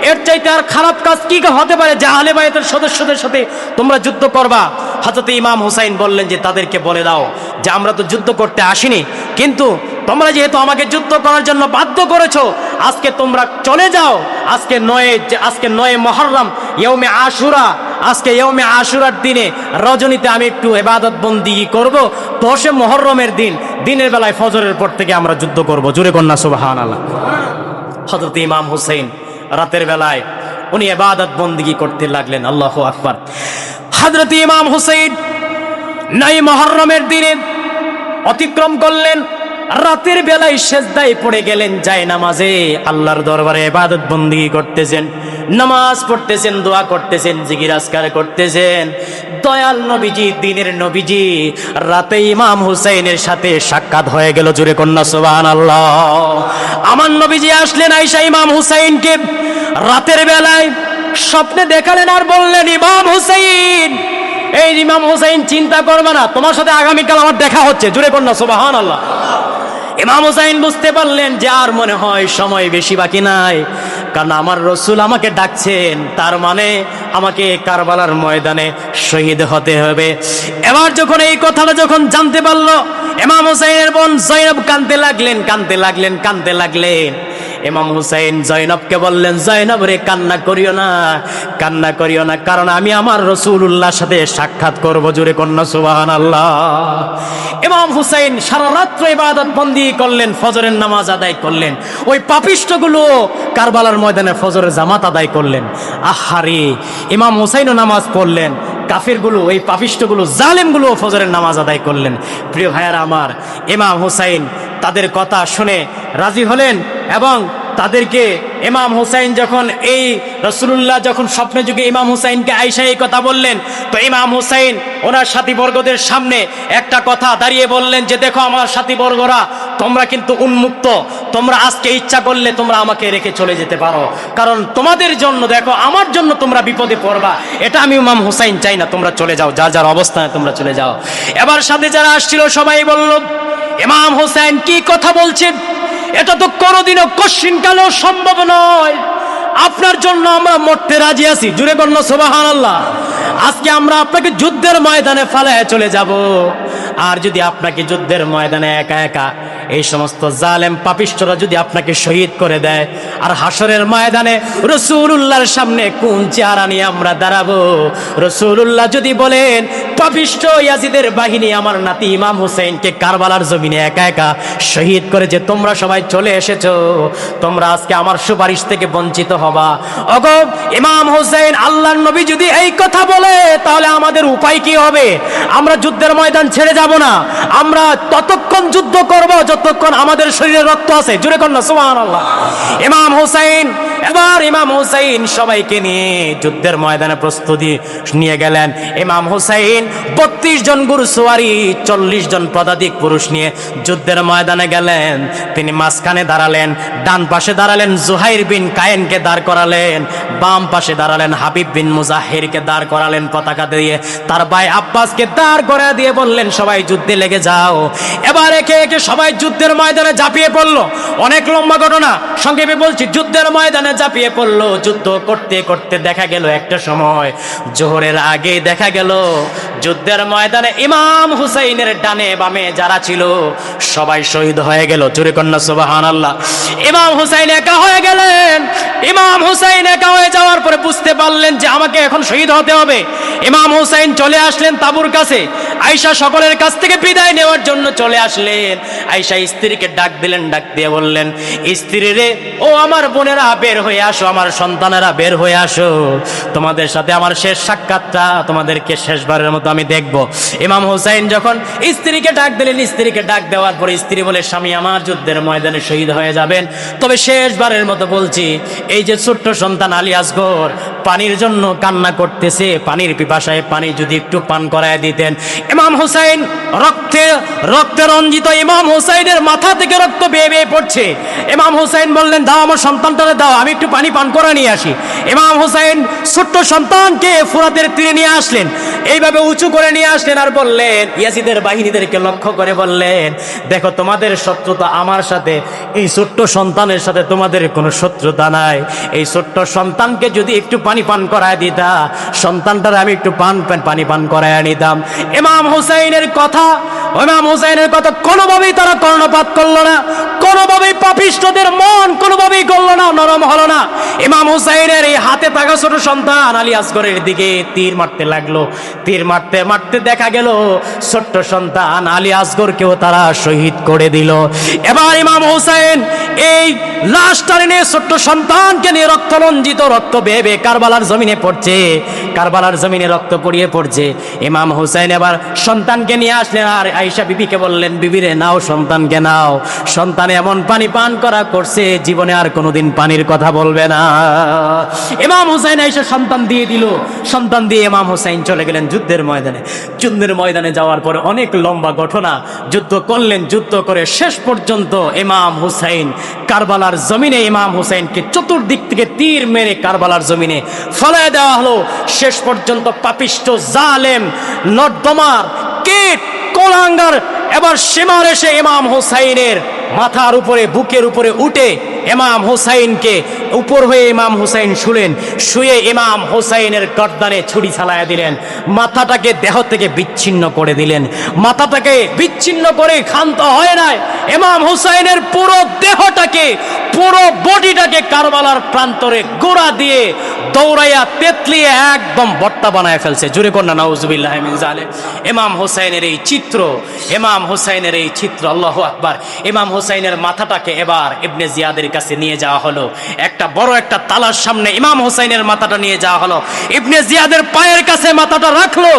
এর চাইতে আর খারাপ কাজ কি হতে পারে যে আহলে বায়াতের সদস্যদের সাথে তোমরা যুদ্ধ করবা? হযরত ইমাম হুসাইন বললেন যে তাদেরকে বলে দাও যে আমরা তো যুদ্ধ করতে আসিনি, কিন্তু তোমরা যেহেতু আমাকে যুদ্ধ করার জন্য বাধ্য করেছো, আজকে তোমরা চলে যাও। আজকে 9 মুহররম ইয়ৌমে আশুরা, আজকে ইয়ৌমে আশুরার দিনে রজনীতে আমি একটু ইবাদত বন্দেগী করব। 10 মুহররমের দিনের বেলায় ফজরের পর থেকে আমরা যুদ্ধ করব। জোরে কন্যা সুবহানাল্লাহ। হযরত ইমাম হুসাইন রাতের বেলায় উনি ইবাদত বন্দেগী করতে লাগলেন। আল্লাহু আকবার। হযরত ইমাম হুসাইন 9 মুহররমের দিনে অতিক্রম করলেন, রাতের বেলায় সেজদায় পড়ে গেলেন, যায় নামাজে আল্লাহর দরবারে ইবাদত বন্দেগী করতেছেন, নামাজ পড়তেছেন, দোয়া করতেছেন, জিকির আজকার করতেছেন। দয়াল নবীজি, দিনের নবীজি, রাতে ইমাম হুসাইনের সাথে সাক্ষাৎ হয়ে গেল। জোরে কন্যা সুবহানাল্লাহ। আমার নবীজি আসলেন আয়েশা ইমাম হুসাইনকে রাতের বেলায় স্বপ্নে দেখালেন আর বললেন, ইমাম হুসাইন, এই ইমাম হুসাইন চিন্তা করবে না, তোমার সাথে আগামীকাল আমার দেখা হচ্ছে। জোরে কন্যা সুবহানাল্লাহ। ইমাম হুসাইন বুঝতে পারলেন যে আর মনে হয় সময় বেশি বাকি নাই, কারণ আমার রাসূল আমাকে ডাকছেন, তার মানে আমাকে কারবালার ময়দানে শহীদ হতে হবে। এবার যখন এই কথাটা যখন জানতে পারলো, ইমাম হুসাইনের বোন জয়নব কাঁদতে লাগলেন। ইমাম হুসাইন জয়নবকে বললেন, জয়নব রে, কান্না করিও না, কারণ আমি আমার রাসূলুল্লাহর সাথে সাক্ষাৎ করব। জোরে কন্যা সুবহানাল্লাহ। ইমাম হুসাইন সারা রাত্র ইবাদত বন্দেগী করলেন, ফজরের নামাজ আদায় করলেন। ওই পাপিষ্ঠগুলো কারবালার ময়দানে ফজরের জামাত আদায় করলেন। আহারে, ইমাম হুসাইনও নামাজ পড়লেন, কাফিরগুলো, এই পাপিষ্ঠগুলো, জালেমগুলো ফজরের নামাজ আদায় করলেন। প্রিয় ভাইয়ারা আমার, ইমাম হুসাইন তাদের কথা শুনে রাজি হলেন এবং তাদেরকে ইমাম হুসাইন যখন এই রাসূলুল্লাহ যখন স্বপ্নে যুগে ইমাম হুসাইনকে আয়েশা এই কথা বললেন, তো ইমাম হুসাইন ওনার সাথীবর্গদের সামনে একটা কথা দাঁড়িয়ে বললেন যে দেখো আমার সাথীবর্গরা, তোমরা কিন্তু উন্মুক্ত, তোমরা আজকে ইচ্ছা করলে তোমরা আমাকে রেখে চলে যেতে পারো, কারণ তোমাদের জন্য, দেখো আমার জন্য তোমরা বিপদে পড়বা, এটা আমি ইমাম হুসাইন চাই না, তোমরা চলে যাও, যার যার অবস্থানে তোমরা চলে যাও। এবার সাথে যারা আসছিল সবাই বলল, ইমাম হুসাইন কি কথা বলছেন? এটা তো কোনোদিনও কশ্চিনকালেও সম্ভব নয়। আপনার জন্য আমরা মরতে রাজি আছি, জুড়ে বলল সুবহানাল্লাহ। আজকে আমরা আপনাকে যুদ্ধের ময়দানে ফালায় চলে যাব, আর যদি আপনাকে যুদ্ধের ময়দানে একা একা এই সমস্ত জালেম পাপিষ্ঠরা যদি আপনাকে শহীদ করে দেয়, আর হাসরের ময়দানে রাসূলুল্লাহর সামনে কোন চেহারা নিয়ে আমরা দাঁড়াবো? রাসূলুল্লাহ যদি বলেন পাপিষ্ঠ ইয়াজিদের বাহিনী আমার নাতি ইমাম হুসাইনকে কারবালার জমিনে একা একা শহীদ করেছে, তোমরা সবাই চলে এসেছো, তোমরা আজকে আমার সুপারিশ থেকে বঞ্চিত হবা। ওগো ইমাম হুসাইন, আল্লাহর নবী যদি এই কথা বলে তাহলে আমাদের উপায় কি হবে? আমরা যুদ্ধের ময়দান ছেড়ে যাব না, আমরা ততক্ষণ যুদ্ধ করব যতক্ষণ আমাদের শরীরে রক্ত আছে, জুড়ে কর না সুবহানাল্লাহ। ইমাম হুসাইন, এবার ইমাম হুসাইন সবাইকে নিয়ে যুদ্ধের ময়দানে প্রস্তুতি নিয়ে গেলেন। ইমাম হুসাইন 32 জন ঘোড়সওয়ারি 40 জন পদাতিক পুরুষ নিয়ে যুদ্ধের ময়দানে গেলেন। তিনি মাঝখানে দাঁড়ালেন, ডান পাশে দাঁড়ালেন জুহাইর বিন কায়েনকে দাঁড় করালেন, বাম পাশে দাঁড়ালেন হাবিব বিন মুজাহিরকে দাঁড় করালেন পতাকা দিয়ে, তার ভাই আব্বাসকে দাঁড় করা দিয়ে বললেন সবাই যুদ্ধে লেগে যাও। এবার একে একে সবাই যুদ্ধের ময়দানে ঝাঁপিয়ে পড়লো। অনেক লম্বা ঘটনা, সংক্ষেপে বলছি। যুদ্ধের ময়দানে ঝাঁপিয়ে পড়লো। যুদ্ধ করতে করতে দেখা গেল একটা সময় জোহরের আগে দেখা গেল যুদ্ধের ময়দানে ইমাম হুসাইনের ডানে বামে যারা ছিল সবাই শহীদ হয়ে গেল, জোরে কন্যা সুবহানাল্লাহ। ইমাম হুসাইন একা হয়ে গেলেন। ইমাম হুসাইন একা হয়ে যাওয়ার পরে বুঝতে পারলেন যে আমাকে এখন শহীদ হতে হবে। ইমাম হুসাইন চলে আসলেন তাঁবুর কাছে। আয়েশা সকলের কাছ থেকে বিদায় নেওয়ার জন্য চলে আসলেন। আয়েশা স্ত্রীকে ডাক দিলেন, ডাক দিয়ে বললেন, স্ত্রী রে, ও আমার বোনেরা বের হয়ে আসো, আমার সন্তানেরা বের হয়ে আসো, তোমাদের সাথে আমার শেষ সাক্ষাৎটা, তোমাদেরকে শেষবারের মতো আমি দেখব। ইমাম হুসাইন যখন স্ত্রীকে ডাক দিলেন, স্ত্রীকে ডাক দেওয়ার পরে স্ত্রী বলে, স্বামী আমার যুদ্ধের ময়দানে শহীদ হয়ে যাবেন, তবে শেষবারের মতো বলছি, এই যে ছোট্ট সন্তান আলী আসগর পানির জন্য কান্না করতেছে, পানির পিপাসায় পানি যদি একটু পান করায় দিতেন। ইমাম হুসাইন রক্তে রঞ্জিত, ইমাম হুসাইনের মাথা থেকে রক্ত বেয়ে বেয়ে পড়ছে। ইমাম হুসাইন বললেন, দাও আমার সন্তানটারে দাও, আমি একটু পানি পান করে নিয়ে আসি। ইমাম হুসাইন ছোট্ট সন্তানকে ফুরাতের তীরে নিয়ে আসলেন, এইভাবে উঁচু করে নিয়ে আসলেন, আর বললেন ইয়াজিদের বাহিনীদেরকে লক্ষ্য করে বললেন, দেখো তোমাদের শত্রুতা আমার সাথে, এই ছোট্ট সন্তানের সাথে তোমাদের কোনো শত্রুতা নাই। এই ছোট্ট সন্তানকে যদি একটু পানি পান করায় দিতা, সন্তানটার আমি একটু পানি পান করায় নিতাম। ইমাম হুসাইনের কথা কোনোভাবেই তারা কর্ণপাত করলো না, কোনোভাবেই পাপিষ্ঠদের মন কোনোভাবেই গলল না, নরম হলো না। ইমাম হুসাইনের এই হাতে থাকা ছোট সন্তান আলী আসগরের দিকে তীর মারতে লাগলো। তীর মারতে মারতে দেখা গেল ছোট্ট সন্তান আলী আসগরকেও তারা শহীদ করে দিল। এবার ইমাম হুসাইন এই লাশটা নিয়ে ছোট্ট সন্তানকে নিয়ে রক্তরঞ্জিত, রক্ত বেয়ে বেয়ে কারবালার জমিনে পড়ছে, কারবালার জমিনে রক্ত পড়িয়ে পড়ছে। ইমাম হুসাইন এবার সন্তানকে নিয়ে আসলেন, আর আয়েশা বিবিকে বললেন, বিবিরে নাও, সন্তানকে নাও, সন্তান এমন পানি পান করা করছে জীবনে আর কোনোদিন পানির কথা বলবে না। ইমাম হুসাইন আয়েশা সন্তান দিয়ে দিল। সন্তান দিয়ে ইমাম হুসাইন চলে গেলেন যুদ্ধের ময়দানে। যুদ্ধের ময়দানে যাওয়ার পরে অনেক লম্বা ঘটনা, যুদ্ধ করলেন। যুদ্ধ করে শেষ পর্যন্ত ইমাম হুসাইন কারবালার জমিনে, ইমাম হুসাইনকে চতুর্দিক থেকে তীর মেরে কারবালার জমিনে ফলায় দেওয়া হলো। শেষ পর্যন্ত পাপিষ্ঠ জালেম নর্দমার কীট কোলাঙ্গার এবার সীমার এসে ইমাম হুসাইনের মাথার উপরে, বুকের উপরে উঠে ইমাম হুসাইনকে উপর হয়ে ইমাম হুসাইন শুয়ে ইমাম হুসাইনের গর্দানে ছুরি চালায়া দিলেন, মাথাটাকে দেহ থেকে বিচ্ছিন্ন করে দিলেন। মাথাটাকে বিচ্ছিন্ন করে ক্ষান্ত হয় নাই, ইমাম হুসাইনের পুরো দেহটাকে, পুরো বডিটাকে কারবালার প্রান্তরে গোড়া দিয়ে দৌড়াইয়া তেতলিয়ে একদম বট্টা বানায় ফেলছে। জুরে কন্যা নাউজুবিল্লাহ মিন জালিক। ইমাম হুসাইনের এই চিত্র, ইমাম হুসাইনের এই চিত্র, আল্লাহু আকবার। ইমাম হুসাইনের মাথাটাকে এবার ইবনে জিয়াদের কাছে নিয়ে যাওয়া হলো। একটা বড় একটা তালার সামনে ইমাম হুসাইনের মাথাটা নিয়ে যাওয়া হলো। ইবনে জিয়াদের পায়ের কাছে মাথাটা রাখলো।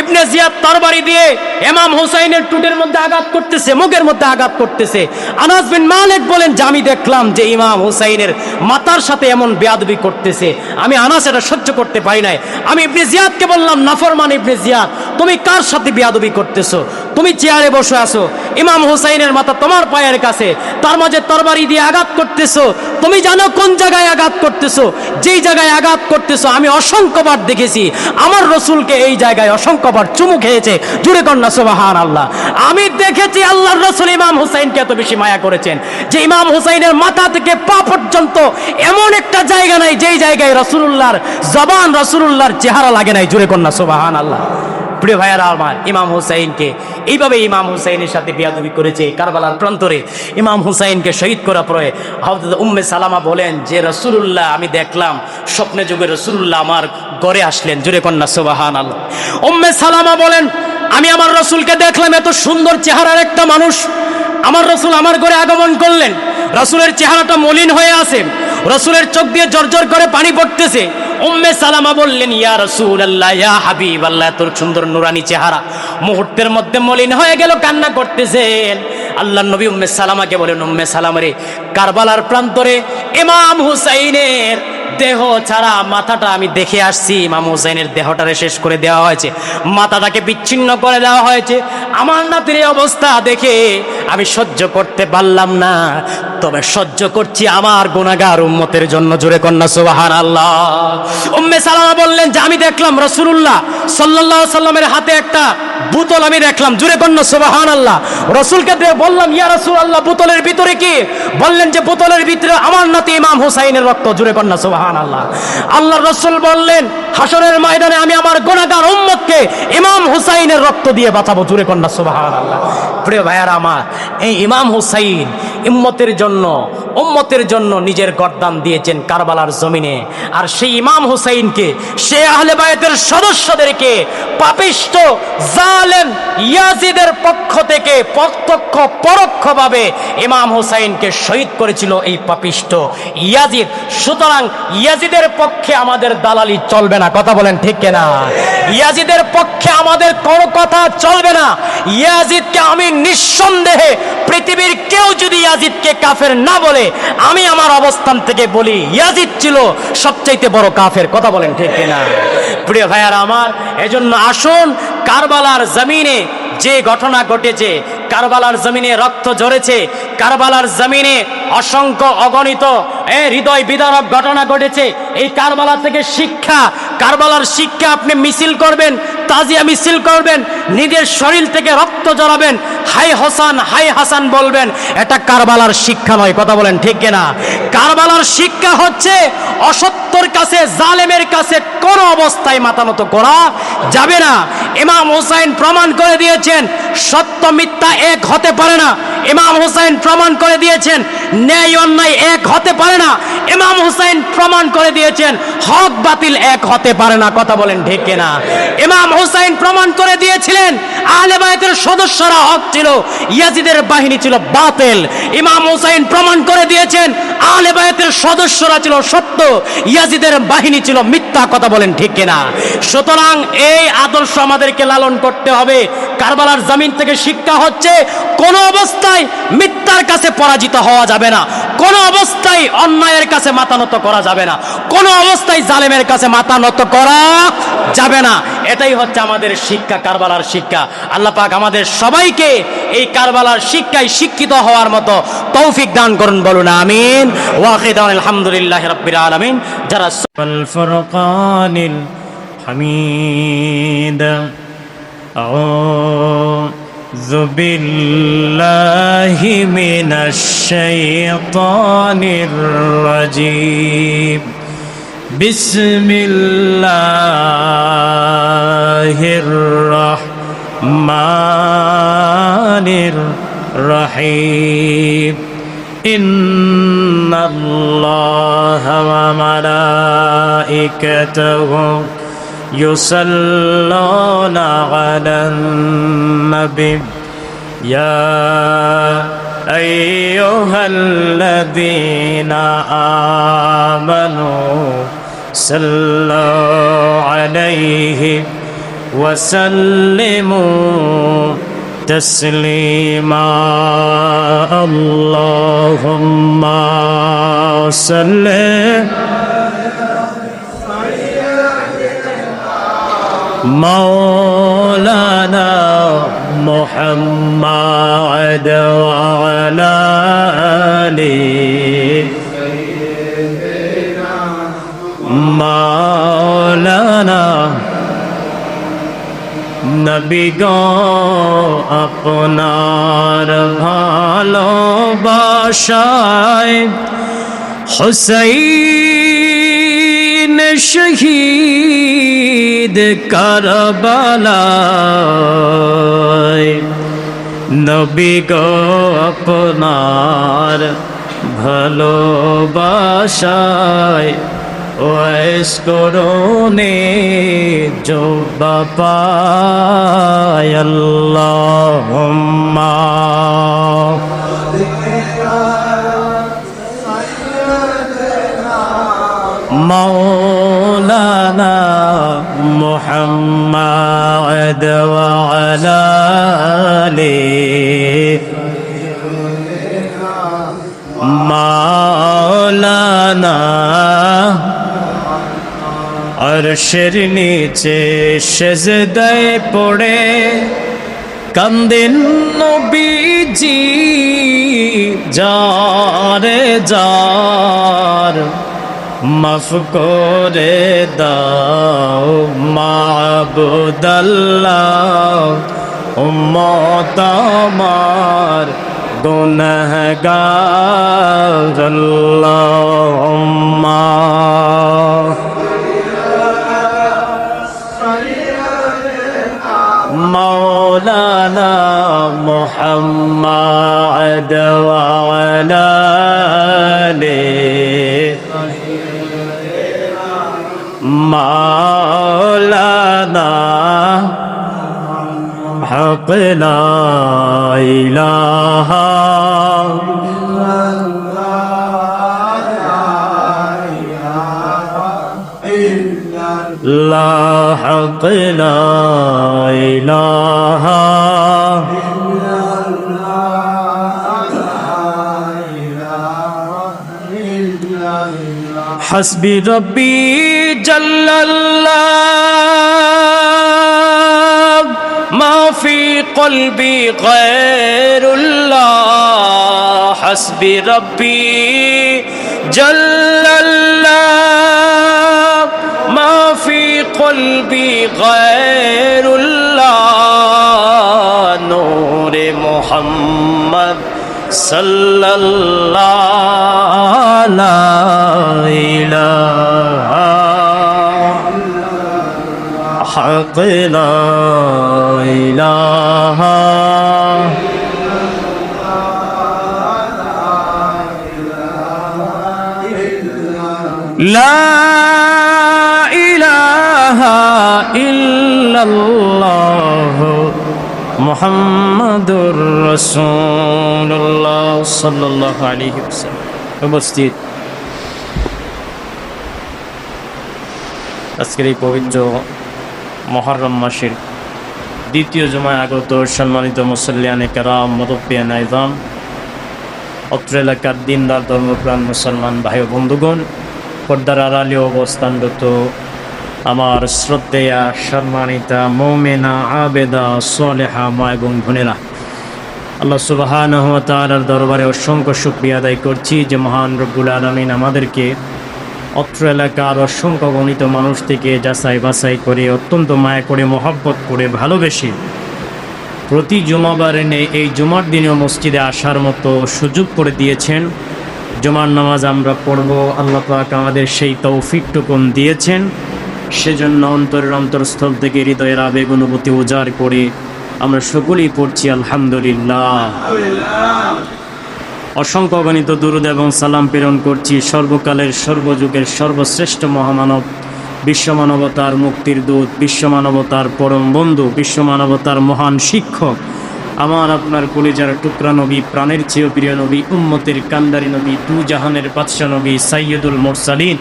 ইবনে জিয়াদ তরবারি দিয়ে ইমাম হুসাইনের টুটের মধ্যে আঘাত করতেছে, মুখের মধ্যে আঘাত করতেছে। আনাস বিন মালিক বলেন যে আমি দেখলাম যে ইমাম হুসাইনের মাথার সাথে এমন বেয়াদবি করতেছে, আমি আনাস এটা সহ্য করতে পারি নাই। আমি ইবনে জিয়াদকে বললাম, নাফরমান ইবনে জিয়াদ, তুমি কার সাথে বেয়াদবি করতেছো? তুমি চেয়ারে বসে আছো, ইমাম হুসাইনের মাথা তোমার পায়ের কাছে, তার মাঝে তরবারি দিয়ে আঘাত করতেছো। তুমি জানো কোন জায়গায় আঘাত করতেছো? যেই জায়গায় আঘাত করতেছো আমি অসংখ্যবার দেখেছি আমার রসুলকে এই জায়গায় অসংখ্যবার চুমু খেয়েছে। জুড়ে কন্যা সুবহানাল্লাহ। আমি দেখেছি আল্লাহর রসুল ইমাম হুসাইনকে এত বেশি মায়া করেছেন যে ইমাম হুসাইনের মাথা থেকে পা পর্যন্ত এমন একটা জায়গা নাই যেই জায়গায় রাসূলুল্লাহর জবান, রাসূলুল্লাহর চেহারা লাগে নাই। জুড়ে কন্যা সুবহানাল্লাহ। প্রিয় ভাইয়েরা আমার, ইমাম হুসাইনকে এইভাবে ইমাম হুসাইনের সাথে বেয়াদবি করেছে কারবালার প্রান্তরে। ইমাম হুসাইনকে শহীদ করার পরে হযরত উম্মে সালামা বলেন যে রাসূলুল্লাহ আমি দেখলাম স্বপ্নে যুগে রাসূলুল্লাহ আমার ঘরে আসলেন। জুরে কন্যা সুবহানাল্লাহ। উম্মে সালামা বলেন আমি আমার রাসূলকে দেখলাম, এত সুন্দর চেহারার একটা মানুষ, আমার রাসূল আমার ঘরে আগমন করলেন। রাসূলের চেহারাটা মলিন হয়ে আছে, রাসূলের চোখ দিয়ে জর্জর করে পানি পড়তেছে। উম্মে সালামা বললেন ইয়া রাসূলুল্লাহ, ইয়া হাবিবাল্লাহ, তোর সুন্দর নুরানি চেহারা মুহূর্তের মধ্যে মলিন হয়ে গেল, কান্না করতেছেন। আল্লাহর নবী উম্মে সালামাকে বলেন উম্মে সালামা রে, কারবালার প্রান্তরে ইমাম হুসাইনের দেহ ছাড়া মাথাটা আমি দেখে আসছি। ইমাম হুসাইনের দেহটারে শেষ করে দেওয়া হয়েছে, মাথাটাকে বিচ্ছিন্ন করে দেওয়া হয়েছে। আমার নাতির এই অবস্থা দেখে আমি সহ্য করতে পারলাম না, তবে সহ্য করছি আমার গুনাহগার উম্মতের জন্য। জোরে কন্যা সুবহানাল্লাহ। উম্মে সালামা বললেন যে আমি দেখলাম রাসূলুল্লাহ সাল্লাল্লাহু আলাইহি সাল্লামের হাতে একটা বোতল আমি দেখলাম। জোরে কন্যা সুবহানাল্লাহ। রাসূলকে বললাম ইয়া রাসূলুল্লাহ বোতলের ভিতরে কি? বললেন যে বোতলের ভিতরে আমার নাতি ইমাম হুসাইনের রক্ত। জোরে কন্যা সুবহানাল্লাহ। আল্লাহর রাসূল বললেন হাসরের ময়দানে আমি আমার গুনাহগার উম্মতকে ইমাম হুসাইনের রক্ত দিয়ে বাঁচাবো। জোরে কন্যা সুবহানাল্লাহ। প্রিয় ভাইয়ারা আমার, এই ইমাম হুসাইন উম্মতের জন্য নিজের গর্দান দিয়েছেন কারবালার জমিনে। আর সেই ইমাম হুসাইনকে, সে আহলে বায়তের সদস্যদেরকে পাপিষ্ট জালেম ইয়াজিদের পক্ষ থেকে প্রত্যক্ষ পরোক্ষভাবে ইমাম হুসাইনকে শহীদ করেছিল এই পাপিষ্ট ইয়াজিদ। সুতরাং ইয়াজিদের পক্ষে আমাদের দালালি চলবে না। কথা বলেন ঠিক কিনা? ইয়াজিদের পক্ষে আমাদের কোনো কথা চলবে না। ইয়াজিদকে আমি নিঃসন্দেহে, পৃথিবীর কেউ যদি ইয়াজিদকে কাফের না বলে, আমি আমার অবস্থান থেকে বলি ইয়াজিদ ছিল সবচাইতে বড় কাফের। কথা বলেন ঠিক কিনা? প্রিয় ভাইয়ারা আমার, এজন্য আসুন কারবালার জমিনে যে ঘটনা ঘটেছে, কারবালার জমিনে রক্ত ঝরেছে, কারবালার জমিনে অসংখ্য অগণিত হৃদয় বিদারক ঘটনা ঘটেছে। এই কারবালা থেকে শিক্ষা, কারবালার শিক্ষা আপনি মিছিল করবেন, তাজিয়া মিছিল করবেন, নিজের শরীর থেকে রক্ত ঝরাবেন, হাই হোসান হাই হাসান বলবেন, এটা কারবালার শিক্ষা নয়। কথা বলেন ঠিক কিনা? কারবালার শিক্ষা হচ্ছে অসত্যর কাছে, জালেমের কাছে কোনো অবস্থায় মাথা নত করা যাবে না। ইমাম হুসাইন প্রমাণ করে দিয়েছেন সত্য মিথ্যা এক হতে পারে না। ইমাম হুসাইন প্রমাণ করে দিয়েছেন ন্যায় অন্যায় এক হতে পারে না। ইমাম হুসাইন প্রমাণ করে দিয়েছেন হক বাতিল এক হতে পারে না। কথা বলেন ঠিক কিনা? ইমাম হুসাইন প্রমাণ করে দিয়েছিলেন আহলে বায়তের সদস্যরা হক ছিল, ইয়াজিদের বাহিনী ছিল বাতিল। ইমাম হুসাইন প্রমাণ করে দিয়েছেন আহলে বায়তের সদস্যরা ছিল সত্য, ইয়াজিদের বাহিনী ছিল মিথ্যা। কথা বলেন ঠিক কিনা? সুতরাং এই আদর্শ আমাদেরকে লালন করতে হবে। কারবালার জমিন থেকে শিক্ষা হচ্ছে কোন অবস্থায় মিথ্যার কাছে পরাজিত হওয়া যাবে না, কোন অবস্থায় অন্যায়ের কাছে মাথা নত করা যাবে না, কোন অবস্থায় জালেমের কাছে মাথা নত করা যাবে না। এটাই হচ্ছে আমাদের শিক্ষা, কারবালার শিক্ষা। আল্লাহ পাক আমাদের সবাইকে এই কারবালার শিক্ষায় শিক্ষিত হওয়ার মতো তৌফিক দান করুন, বলুন আমিন। ওয়াখিদান আলহামদুলিল্লাহি রাব্বিল আলামিন। যারা ফুরকানিল হামিদ। আউযু বিল্লাহি মিনাশ শাইতানির রাজীম। বিসমিল্লাহির রাহমানির রহিম। ইন্নাল্লাহা ওয়া মালাইকাতাহু ইউসাল্লুনা আলান নবী ইয়া আইয়ুহাল্লাযীনা আমানু সাল্লু আলাইহি ওয়া সাল্লিমু তাসলিমা। আল্লাহুম্মা সাল্লি মাওলানা محمد وعلى آل مولانا নবী গো আপনার ভালোবাসায় হুসাইন শহীদ কারবালায় নবী গো আপনার ভালোবাসায় ওয়াইস করুনে জোবা পায় আল্লাহুম্মা مولانا محمد وعلى آله مولانا আরশের নিচে সেজদায় পড়ে কান্দেন নবীজি যারে যার মাফ করে দাও মাবুদাল্লাহ উম্মত আমার গুনাহগার আল্লাহুম্মা مولانا محمد وعلى آله مولانا حق لا إله لا حق لا إله حسبي ربي جل الله ما في قلبي غير الله حسبي ربي جل الله ما في قلبي غير الله نور محمد صلى الله لا إله حق لا إله لا إله إلا الله মুহাম্মাদুর রাসূলুল্লাহ সাল্লাল্লাহু আলাইহি ওয়াসাল্লাম। উপস্থিত আজকের এই পবিত্র মুহররম মাসের দ্বিতীয় জুমায় আগত সম্মানিত মুসল্লিয়ানে কেরাম, মুরব্বিয়ান আইজাম, অত্র এলাকার দিনদার ধর্মপ্রাণ মুসলমান ভাই ও বন্ধুগণ, পর্দার আড়ালে অবস্থানরত আমার শ্রদ্ধেয়া সম্মানিতা মুমিনা আবেদা সালেহা মা এবং বোনেরা, আল্লাহ সুবহানাহু ওয়া তাআলার দরবারে অসংখ্য শুকরিয়া আদায় করছি যে মহান রব্বুল আলামিন আমাদেরকে অত্র এলাকার অসংখ্য গণিত মানুষ থেকে যাচাই বাছাই করে অত্যন্ত মায়া করে মহব্বত করে ভালোবেসে প্রতি জুমাবার এনে এই জুমার দিনেও মসজিদে আসার মতো সুযোগ করে দিয়েছেন। জুমার নামাজ আমরা পড়ব, আল্লাহ পাক আমাদের সেই তৌফিকটুকুন দিয়েছেন। সেজন্য অন্তরের অন্তরস্থল থেকে হৃদয়ের আবেগ অনুভূতি উজাড় করে আমরা সকলেই পড়ছি আলহামদুলিল্লাহ। অসংখ্য গণিত দুরূদ এবং সালাম প্রেরণ করছি সর্বকালের সর্বযুগের সর্বশ্রেষ্ঠ মহামানব, বিশ্বমানবতার মুক্তির দূত, বিশ্বমানবতার পরম বন্ধু, বিশ্বমানবতার মহান শিক্ষক, আমার আপনার কলিজার টুকরা নবী, প্রাণের চেয়েও প্রিয় নবী, উম্মতের কান্দারি নবী, দু জাহানের বাদশা নবী, সাইয়্যিদুল মুরসালিন,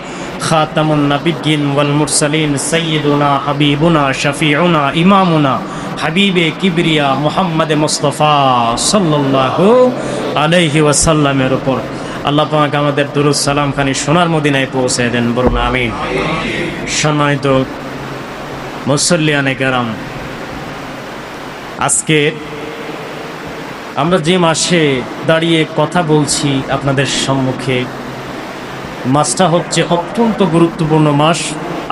খাতামুন নাবিয়্যিন ওয়াল মুরসালিন, সাইয়্যিদুনা হাবিবুনা শাফিউনা ইমামুনা হাবিবে কিবরিয়া মুহাম্মদে মুস্তাফা সাল্লাল্লাহু আলাইহি ওয়াসাল্লামের উপর আল্লাহ পাক আমাদের দুরূদ সালাম খানি সোনার মদিনায় পৌঁছে দেন, বলুন আমিন। সম্মানিত মুসল্লিয়ানে কেরাম, আজকে আমরা যে মাসে দাঁড়িয়ে কথা বলছি আপনাদের সম্মুখে, মাসটা হচ্ছে অত্যন্ত গুরুত্বপূর্ণ মাস,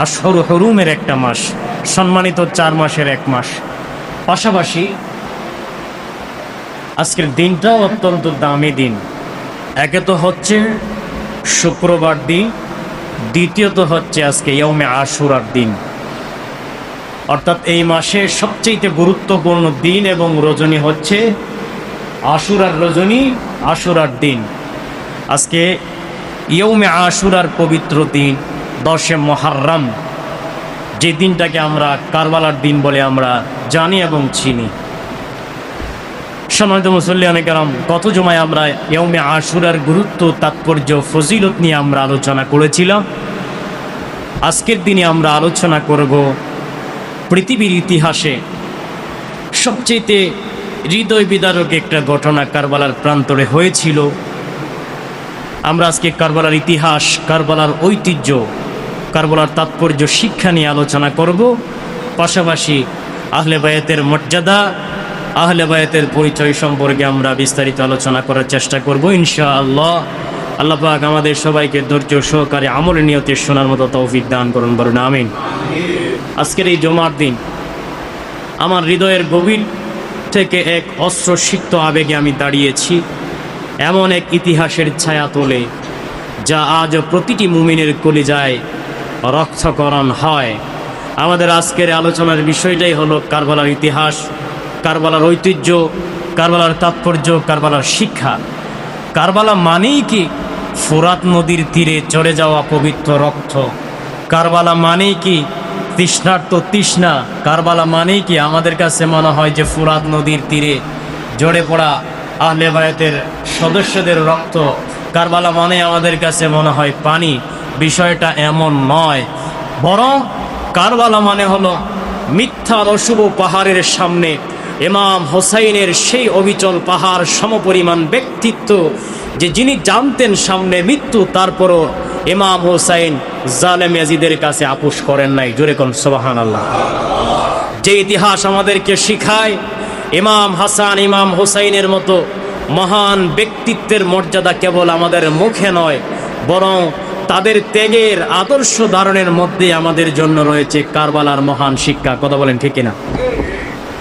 আশহুর হুরুমের একটা মাস, সম্মানিত 4 মাসের এক মাস। পাশাপাশি আজকের দিনটাও অত্যন্ত দামি দিন। একে তো হচ্ছে শুক্রবার দিন, দ্বিতীয়ত হচ্ছে আজকে ইয়ৌমে আশুরার দিন, অর্থাৎ এই মাসের সবচেয়ে গুরুত্বপূর্ণ দিন এবং রজনী হচ্ছে আশুরার রজনী, আশুরার দিন। আজকে ইয়ৌমে আশুরার পবিত্র দিন 10 মুহররম, যে দিনটাকে আমরা কারবালার দিন বলে আমরা জানি এবং চিনি। সম্মানিত মুসল্লিয়ানে কেরাম, গত জুমায় আমরা ইয়ৌমে আশুরার গুরুত্ব, তাৎপর্য, ফজিলত নিয়ে আমরা আলোচনা করেছিলাম। আজকের দিনে আমরা আলোচনা করব পৃথিবীর ইতিহাসে সবচেয়ে হৃদয় বিদারক একটা ঘটনা কারবালার প্রান্তরে হয়েছিল। আমরা আজকে কারবালার ইতিহাস, কারবালার ঐতিহ্য, কারবালার তাৎপর্য, শিক্ষা নিয়ে আলোচনা করব। পাশাপাশি আহলে বায়াতের মর্যাদা, আহলে বায়াতের পরিচয় সম্পর্কে আমরা বিস্তারিত আলোচনা করার চেষ্টা করব ইনশাআল্লাহ। আল্লাহ পাক আমাদের সবাইকে ধৈর্য সহকারে আমলের নিয়তে শোনার মতো তৌফিক দান করুন, বলুন আমিন। আজকের এই জুমার দিন আমার হৃদয়ের গভীর থেকে এক অশ্রুসিক্ত আবেগে আমি দাঁড়িয়েছি। এমন এক ইতিহাসের ছায়া তোলে যা আজ প্রতিটি মুমিনের কলিজায় রক্তকরণ হয়। আমাদের আজকের আলোচনার বিষয়টাই হলো কারবালার ইতিহাস, কারবালার ঐতিহ্য, কারবালার তাৎপর্য, কারবালার শিক্ষা। কারবালা মানেই কি ফোরাত নদীর তীরে চলে যাওয়া পবিত্র রক্ত। কারবালা মানেই কি তৃষ্ণার্ত তৃষ্ণা। কারবালা মানেই কি আমাদের কাছে মনে হয় যে ফোরাত নদীর তীরে ঝরে পড়া আহলে বায়াতের সদস্যদের রক্ত। কারবালা মানে আমাদের কাছে মনে হয় পানি। বিষয়টা এমন নয়, বরং কারবালা মানে হলো মিথ্যার অশুভ পাহাড়ের সামনে ইমাম হোসাইনের সেই অবিচল পাহাড় সমপরিমাণ ব্যক্তিত্ব, যে যিনি জানতেন সামনে মৃত্যু, তারপরও ইমাম হোসাইন জালেম ইয়াজিদের কাছে আপোষ করেন নাই। জোরে কোন সুবহানাল্লাহ। যে ইতিহাস আমাদেরকে শিখায় ইমাম হাসান, ইমাম হোসাইনের মতো মহান ব্যক্তিত্বের মর্যাদা কেবল আমাদের মুখে নয়, বরং তাদের ত্যাগের আদর্শ ধারণের মধ্যে আমাদের জন্য রয়েছে কারবালার মহান শিক্ষা। কথা বলেন ঠিক কিনা?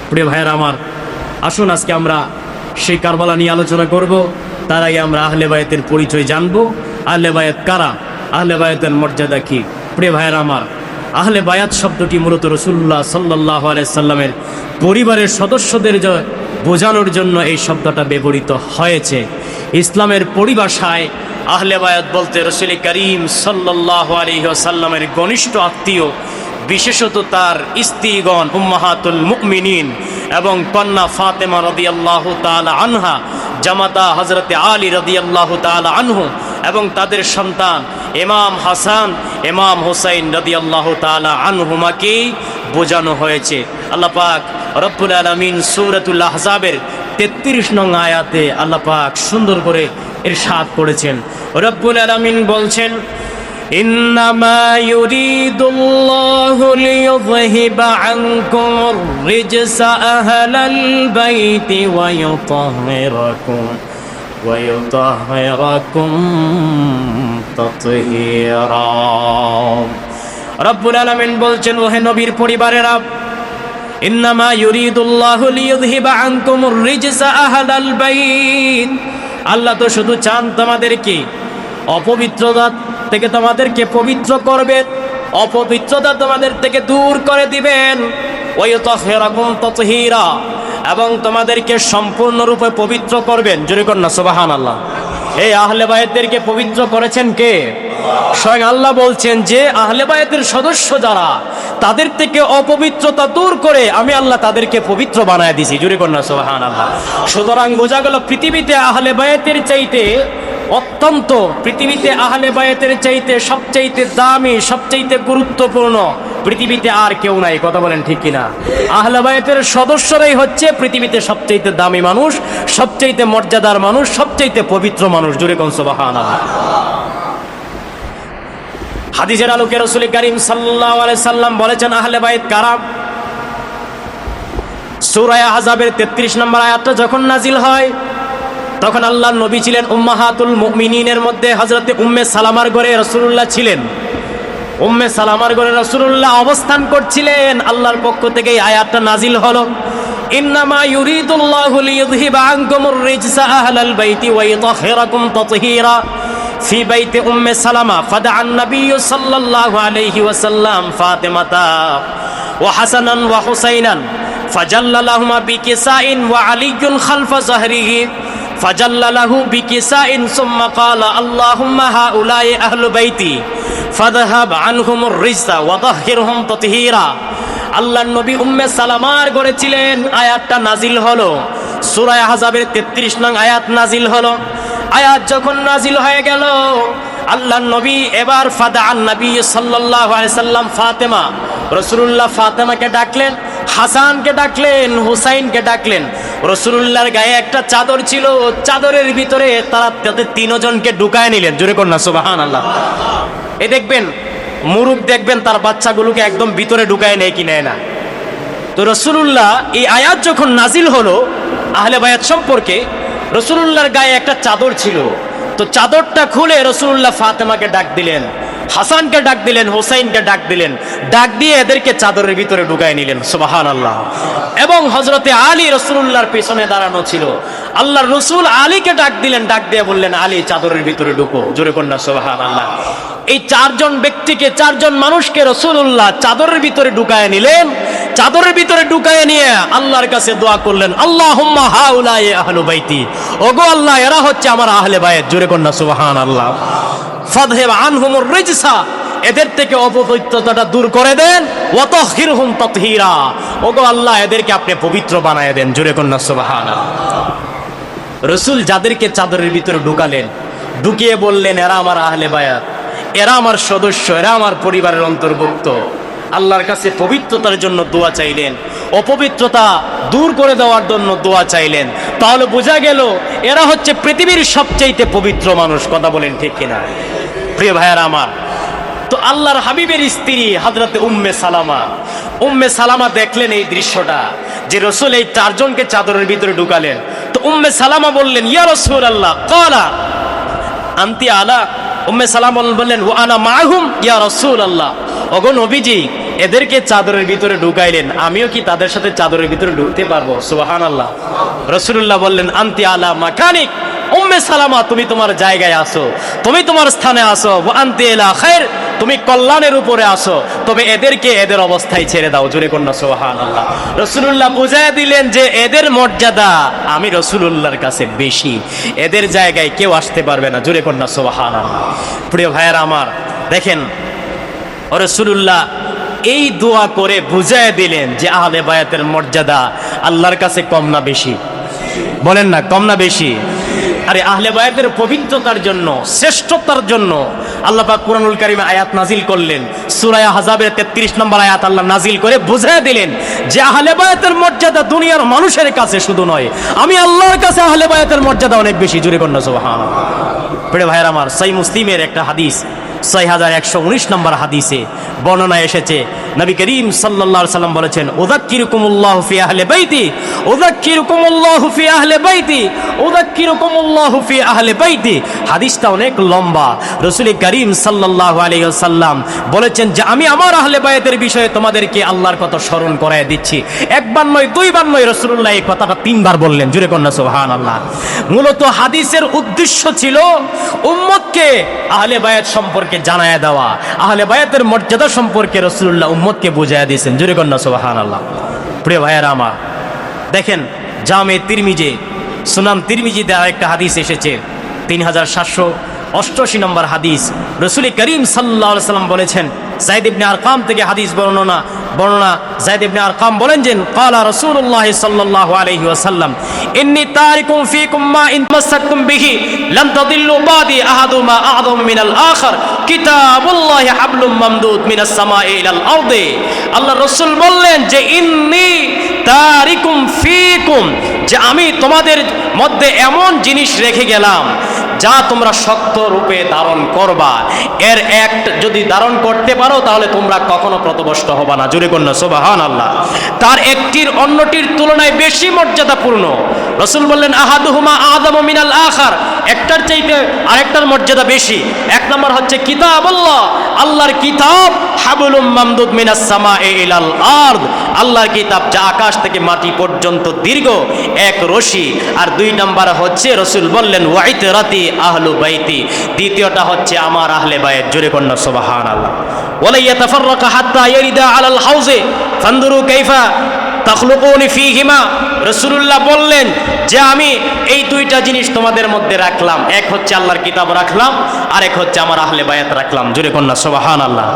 প্রিয় ভাইয়েরা আমার, আসুন আজকে আমরা সেই কারবালা নিয়ে আলোচনা করব। তার আগে আমরা আহলে বায়াতের পরিচয় জানব। আহলে বায়াত কারা, আহলে বায়াতের মর্যাদা কি? প্রিয় ভাইয়েরা আমার, আহলে বায়াত শব্দটি মূলত রাসূলুল্লাহ সাল্লাল্লাহু আলাইহি সাল্লামের পরিবারের সদস্যদের বোঝানোর জন্য এই শব্দটা ব্যবহৃত হয়েছে। ইসলামের পরিভাষায় আহলে বায়াত বলতে রাসূল করিম সাল্লাল্লাহু আলাইহি ওয়াসাল্লামের ঘনিষ্ঠ আত্মীয়, বিশেষত তার স্ত্রীগণ উম্মাহাতুল মুমিনিন এবং কন্যা ফাতেমা রাদিয়াল্লাহু তাআলা আনহা, জামাতা হযরতে আলী রাদিয়াল্লাহু তাআলা আনহু এবং তাদের সন্তান ইমাম হাসান, ইমাম হুসাইন রাদিয়াল্লাহু তাআলা আনহুমাকে বোঝানো হয়েছে। আল্লাহ পাক রব্বুল আলামিন সূরাতুল আহজাবের 33 নং আয়াতে আল্লাহ পাক সুন্দর করে ইরশাদ করেছেন। রব্বুল আলামিন বলছেন, ইন্নামা ইউরিদুল্লাহু লিইয়ুযহিবা আনকুমুর রিজসা আহলাল বাইতি ওয়া ইউতাহহিরাকুম তাতহীরা। রব্বুল আলামিন বলছেন, ওহে নবীর পরিবারেরা, ইন্নামা ইউরিদুল্লাহু লিইয়ুযহিবা আনকুমুর রিজসা আহলাল বাইত। আল্লাহ তো শুধু চান তোমাদেরকে অপবিত্রতা থেকে তোমাদেরকে পবিত্র করবেন, অপবিত্রতা তোমাদের থেকে দূর করে দিবেন। ওয়া ইউতাহহিরাকুম তাতহীরা, এবং তোমাদেরকে সম্পূর্ণরূপে পবিত্র করবেন। জোরে কর না সুবহানাল্লাহ। এই আহলে বায়াতদেরকে পবিত্র করেছেন কে? স্বয়ং আল্লাহ বলছেন যে আহলে বায়াতের সদস্য যারা, তাদের থেকে অপবিত্রতা দূর করে আমি আল্লাহ তাদেরকে পবিত্র বানায় দিয়েছি। জোরে কর না সুবহানাল্লাহ। সুতরাং বোঝা গেল পৃথিবীতে আহলে বায়াতের চাইতে অত্যন্ত, পৃথিবীতে আহলে বায়াতের চাইতে সবচাইতে দামি, সবচাইতে গুরুত্বপূর্ণ পৃথিবীতে আর কেউ নাই। কথা বলেন ঠিক কিনা? আহলে বায়াতের সদস্যরাই হচ্ছে পৃথিবীতে সবচাইতে দামি মানুষ, সবচাইতে মর্যাদার মানুষ, সবচাইতে পবিত্র মানুষ। জোরে কোন সুবহানাল্লাহ। হাদিসের আলোকে রাসূল করিম সাল্লাল্লাহু আলাইহি সাল্লাম বলেছেন, আহলে বায়াত কারা? সূরা আহজাবের 33 নম্বর আয়াতটা যখন নাজিল হয়, তখন আল্লাহর নবী ছিলেন উম্মাহাতুল মুমিনিনের মধ্যে হযরতে উম্মে সালামার ঘরে রাসূলুল্লাহ ছিলেন। উম্মে সালামার ঘরে রাসূলুল্লাহ অবস্থান করছিলেন। আল্লাহর পক্ষ থেকে এই আয়াতটা নাজিল হলো, ইন্নামা ইউরিদুল্লাহু লিইয়ুযহিবা আনকুমুর রিজসা আহলাল বাইতি ওয়া ইউতাহহিরাকুম তাতহীরা। ফি বাইতি উম্মে সালামা ফাদাআন নাবিয়্যু সাল্লাল্লাহু আলাইহি ওয়াসাল্লাম ফাতিমাতা ওয়া হাসানান ওয়া হুসাইনান ফাজাল্লা লাহুমা বিকিসাইন ওয়া আলিয়্যুন খালফা যাহরিহি ফাজাল্লা লাহু বিকিসাইন সুম্মা ক্বালা আল্লাহুম্মা হাউলাই আহলু বাইতি ফাযহাব আনহুমুর রিজসা ওয়া তাহহিরহুম তাতহীরা। আল্লাহর নবী উম্মে সালামার ঘরে ছিলেন, আয়াতটা নাজিল হলো। সূরা আহজাবের 33 নং আয়াত নাজিল হলো। আয়াত যখন নাজিল হয়ে গেল, আল্লাহর নবী এবার ফাদাআন নবী সাল্লাল্লাহু আলাইহি সাল্লাম ফাতেমা, রাসূলুল্লাহ ফাতেমাকে ডাকলেন, হাসানকে ডাকলেন, হুসাইনকে ডাকলেন। রাসূলুল্লাহর গায়ে একটা চাদর ছিল, চাদরের ভিতরে তারা তাদের তিনজনকে ঢুকায় নিলেন। জোরে করুন না সুবহানাল্লাহ। এই দেখবেন মুরুখ দেখবেন তার বাচ্চাগুলোকে একদম ভিতরে ঢুকায় নেয় কি নেয় না। তো রাসূলুল্লাহ এই আয়াত যখন নাজিল হলো আহলে বায়াত সম্পর্কে, রাসূলুল্লাহর গায়ে একটা চাদর ছিল, তো চাদরটা খুলে রাসূলুল্লাহ ফাতেমাকে ডাক দিলেন, হাসানকে ডাক দিলেন, হুসাইনকে ডাক দিলেন, ডাক দিয়ে এদেরকে চাদরের ভিতরে ঢুকায় নিলেন। সুবহানাল্লাহ। এবং হযরতে আলী রাসূলুল্লাহর পেছনে দাঁড়ানো ছিল। আল্লাহর রাসূল আলীকে ডাক দিলেন, ডাক দিয়ে বললেন, আলী চাদরের ভিতরে ঢুকো। জোরে কন্যা সুবহানাল্লাহ। এই চারজন ব্যক্তিকে, চারজন মানুষকে রাসূলুল্লাহ চাদরের ভিতরে ঢুকায় নিলেন। চাদরের ভিতরে ঢুকায় নিয়ে আল্লাহর কাছে দোয়া করলেন, আল্লাহুম্মা হাউলাই আহলু বাইতি, ওগো আল্লাহ এরা হচ্ছে আমার আহলে বায়াত। জোরে কন্যা সুবহানাল্লাহ। ফাযহিব আনহুমুর রিজসা, এদের থেকে অপবিত্রতাটা দূর করে দেন। ওয়া তাহহিরহুম তাতহীরা, ওগো আল্লাহ এদেরকে আপনি পবিত্র বানায় দেন। জোরে কন্যা সুবহানাল্লাহ। রাসূল যাদেরকে চাদরের ভিতরে ঢুকালেন, ঢুকিয়ে বললেন, এরা আমার আহলে বায়াত, এরা আমার সদস্য, এরা আমার পরিবারের অন্তর্ভুক্ত। আল্লাহর কাছে পবিত্রতার জন্য দোয়া চাইলেন, অপবিত্রতা দূর করে দেওয়ার জন্য দোয়া চাইলেন। তাহলে বোঝা গেল এরা হচ্ছে পৃথিবীর সবচাইতে পবিত্র মানুষ। কথা বলেন ঠিক কিনা প্রিয় ভাইয়ারা আমার? তো আল্লাহর হাবিবের স্ত্রী হযরতে উম্মে সালামা, উম্মে সালামা দেখলেন এই দৃশ্যটা, যে রাসূল এই চারজনকে চাদরের ভিতরে ঢুকালেন। তো উম্মে সালামা বললেন, ইয়া রাসূলুল্লাহ, ক্বালা আনতি আলা। উম্মে সালামা বললেন, ওয়া আনা মাআহুম ইয়া রাসূলুল্লাহ, ওগো নবীজি এদেরকে চাদরের ভিতরে ঢুকাইলেন, আমিও কি তাদের সাথে চাদরের ভিতরে ঢুকতে পারবো? সুবহানাল্লাহ। রাসূলুল্লাহ বললেন, আনতি আলা মাকানিক, উম্মে সালামা তুমি তোমার জায়গায় আসো, তুমি তোমার স্থানে আসো। ওয়া আনতি ইলা খায়র, তুমি কল্যাণের উপরে আসো, তবে এদেরকে এদের অবস্থায় ছেড়ে দাও। জোরে কন্যা সুবহানাল্লাহ। রাসূলুল্লাহ বুঝায় দিলেন যে এদের মর্যাদা আমি রাসূলুল্লাহর কাছে বেশি, এদের জায়গায় কেউ আসতে পারবে না। জোরে কন্যা সুবহানাল্লাহ। প্রিয় ভাইয়েরা আমার, দেখেন রাসূলুল্লাহ এই দোয়া করে বুঝায় দিলেন যে আহলে বায়াতের মর্যাদা আল্লাহর কাছে কম না বেশি? বলেন না, কম না বেশি? আরে আহলে বায়াতের পবিত্রতার জন্য, শ্রেষ্ঠতার জন্য আল্লাহ পাক কুরআনুল কারীমে আয়াত নাজিল করলেন। সূরা আহজাবের 33 নম্বর আয়াত আল্লাহ নাজিল করে বুঝায় দিলেন যে আহলে বায়াতের মর্যাদা দুনিয়ার মানুষের কাছে শুধু নয়, আমি আল্লাহর কাছে আহলে বায়াতের মর্যাদা অনেক বেশি। জোরে কন্যা সুবহানাল্লাহ। প্রিয় ভাইরা আমার, সহিহ মুসলিমের একটা হাদিস 6119 নম্বর হাদিসে বর্ণনা এসেছে, নবী করিম সাল্লাল্লাহু আলাইহি সাল্লাম বলেছেন, উযাক্কিরুকুমুল্লাহু ফি আহলি বাইতি, উযাক্কিরুকুমুল্লাহু ফি আহলি বাইতি, উযাক্কিরুকুমুল্লাহু ফি আহলি বাইতি। হাদিসটা অনেক লম্বা। রাসূল করিম সাল্লাল্লাহু আলাইহি ওয়াসাল্লাম বলেছেন যে আমি আমার আহলে বায়াতের বিষয়ে তোমাদেরকে আল্লাহর কথা স্মরণ করায় দিচ্ছি। একবার নয়, দুইবার নয়, রাসূলুল্লাহ এই কথাটা তিনবার বললেন। জোরে কন্যা সুবহানাল্লাহ। মূলত হাদিসের উদ্দেশ্য ছিল উম্মতকে আহলে বায়াত সম্পর্কে জানায়া দেওয়া, আহলে বায়াতের মর্যাদা সম্পর্কে রাসূলুল্লাহ উম্মতকে বুঝাইয়া দিয়েছেন। জোরে কন্যা সুবহানাল্লাহ। প্রিয় ভাইয়েরা আমার, দেখেন জামে তিরমিজি, সুনান তিরমিজিতে আরেকটা হাদিস এসেছে 3788 নম্বর হাদিস। রাসূল করিম সাল্লাল্লাহু আলাইহি সাল্লাম বলেছেন, যায়েদ ইবনে আরকাম থেকে হাদিস বর্ণনা যায়েদ ইবনে আরকাম বলেন যে ক্বালা রাসূলুল্লাহ সাল্লাল্লাহু আলাইহি ওয়াসাল্লাম, ইন্নী তারিকুম ফীকুম মা ইন তামাসসাকতুম বিহি লান তাদিল্লু বাদি আহাদুমা আ'যাম মিনাল আখার কিতাবুল্লাহি হাবলুম মামদুদ মিনাস সামাই ইলাল আরদি। আল্লাহ রাসূল বললেন যে ইন্নী তারিকুম ফীকুম, যে আমি তোমাদের মধ্যে এমন জিনিস রেখে গেলাম যা তোমরা শক্ত রূপে ধারণ করবা, এর একটা যদি ধারণ করতে পারো তাহলে তোমরা কখনো পথভ্রষ্ট হবা না। জোরে কন্যা সুবহানাল্লাহ। তার একটির অন্যটির তুলনায় বেশি মর্যাদাপূর্ণ। রাসূল বললেন আহাদুহুমা আযামু মিনাল আখার, একটার চাইতে আরেকটার মর্যাদা বেশি। এক নম্বর হচ্ছে কিতাবুল্লাহ, আল্লাহর কিতাব, হাবলুম মামদুদ মিনাস সামাই ইলাল আরদ, আল্লাহর কিতাব যা আকাশ থেকে মাটি পর্যন্ত দীর্ঘ এক রশি। আর দুই নম্বর হচ্ছে রাসূল বললেন ওয়াইতরাতি আহলু বাইতি, দ্বিতীয়টা হচ্ছে আমার আহলে বাইত। জোরে কন্যা সুবহানাল্লাহ। ওয়ালা ইয়াতাফাররাকা হাত্তা ইয়ারিদা আলাল হাউজে ফানদুরু কাইফা তাখলুকুনি ফীহিমা। রাসূলুল্লাহ বললেন যে আমি এই দুইটা জিনিস তোমাদের মধ্যে রাখলাম, এক হচ্ছে আল্লাহর কিতাব রাখলাম, আর এক হচ্ছে আমার আহলে বায়াত রাখলাম। জোরে কন্যা সুবহানাল্লাহ।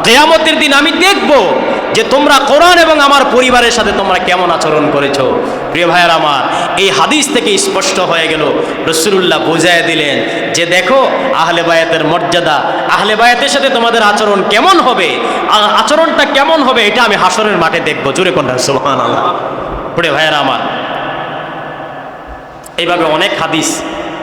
কিয়ামতের দিন আমি দেখব যে তোমরা কোরআন এবং আমার পরিবারের সাথে তোমরা কেমন আচরণ করেছো। প্রিয় ভাইয়ের আমার, এই হাদিস থেকে স্পষ্ট হয়ে গেল, রাসূলুল্লাহ বুঝায় দিলেন যে দেখো আহলে বায়াতের মর্যাদা, আহলে বায়াতের সাথে তোমাদের আচরণ কেমন হবে, আচরণটা কেমন হবে এটা আমি হাসরের মাঠে দেখবো। জোরে কন্যা সুবহানাল্লাহ। প্রিয় ভাইয়ের আমার, এইভাবে অনেক হাদিস,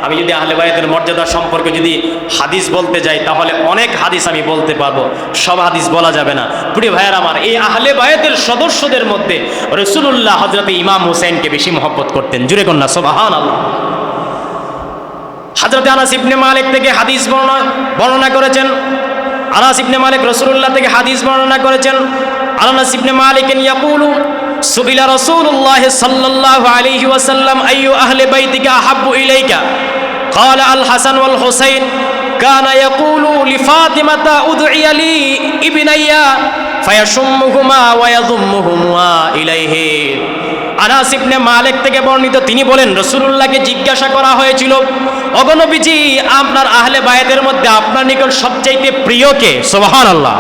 আমি যদি আহলে বায়াতের মর্যাদা সম্পর্কে যদি হাদিস বলতে যাই তাহলে অনেক হাদিস আমি বলতে পারবো, সব হাদিস বলা যাবে না। প্রিয় ভাইয়ের আমার, এই আহলে বায়াতের সদস্যদের মধ্যে রাসূলুল্লাহ হযরত ইমাম হুসাইনকে বেশি মহব্বত করতেন। জোরে কন্যা সুবহানাল্লাহ। হযরত আনাস ইবনে মালিক থেকে হাদিস বর্ণনা করেছেন, আনাস ইবনে মালিক রাসূলুল্লাহ থেকে হাদিস বর্ণনা করেছেন। আনাস ইবনে মালিক ইয়াকুলু সুবিলা রাসূলুল্লাহ সাল্লাল্লাহু আলাইহি ওয়াসাল্লাম আইয়ু আহলি বাইতিকা আহাব্বু ইলাইকা قال الحسن والحسين كان يقول لفاطمة ادعي لي ابنيا فيشمهما ويضمهما إليه। আনাস ইবনে মালিক থেকে বর্ণিত, তিনি বলেন রাসূলুল্লাহকে জিজ্ঞাসা করা হয়েছিল, ওগো নবীজি, আপনার আহলে বায়াতের মধ্যে আপনার নিকট সবচাইতে প্রিয় কে? সুবহানাল্লাহ।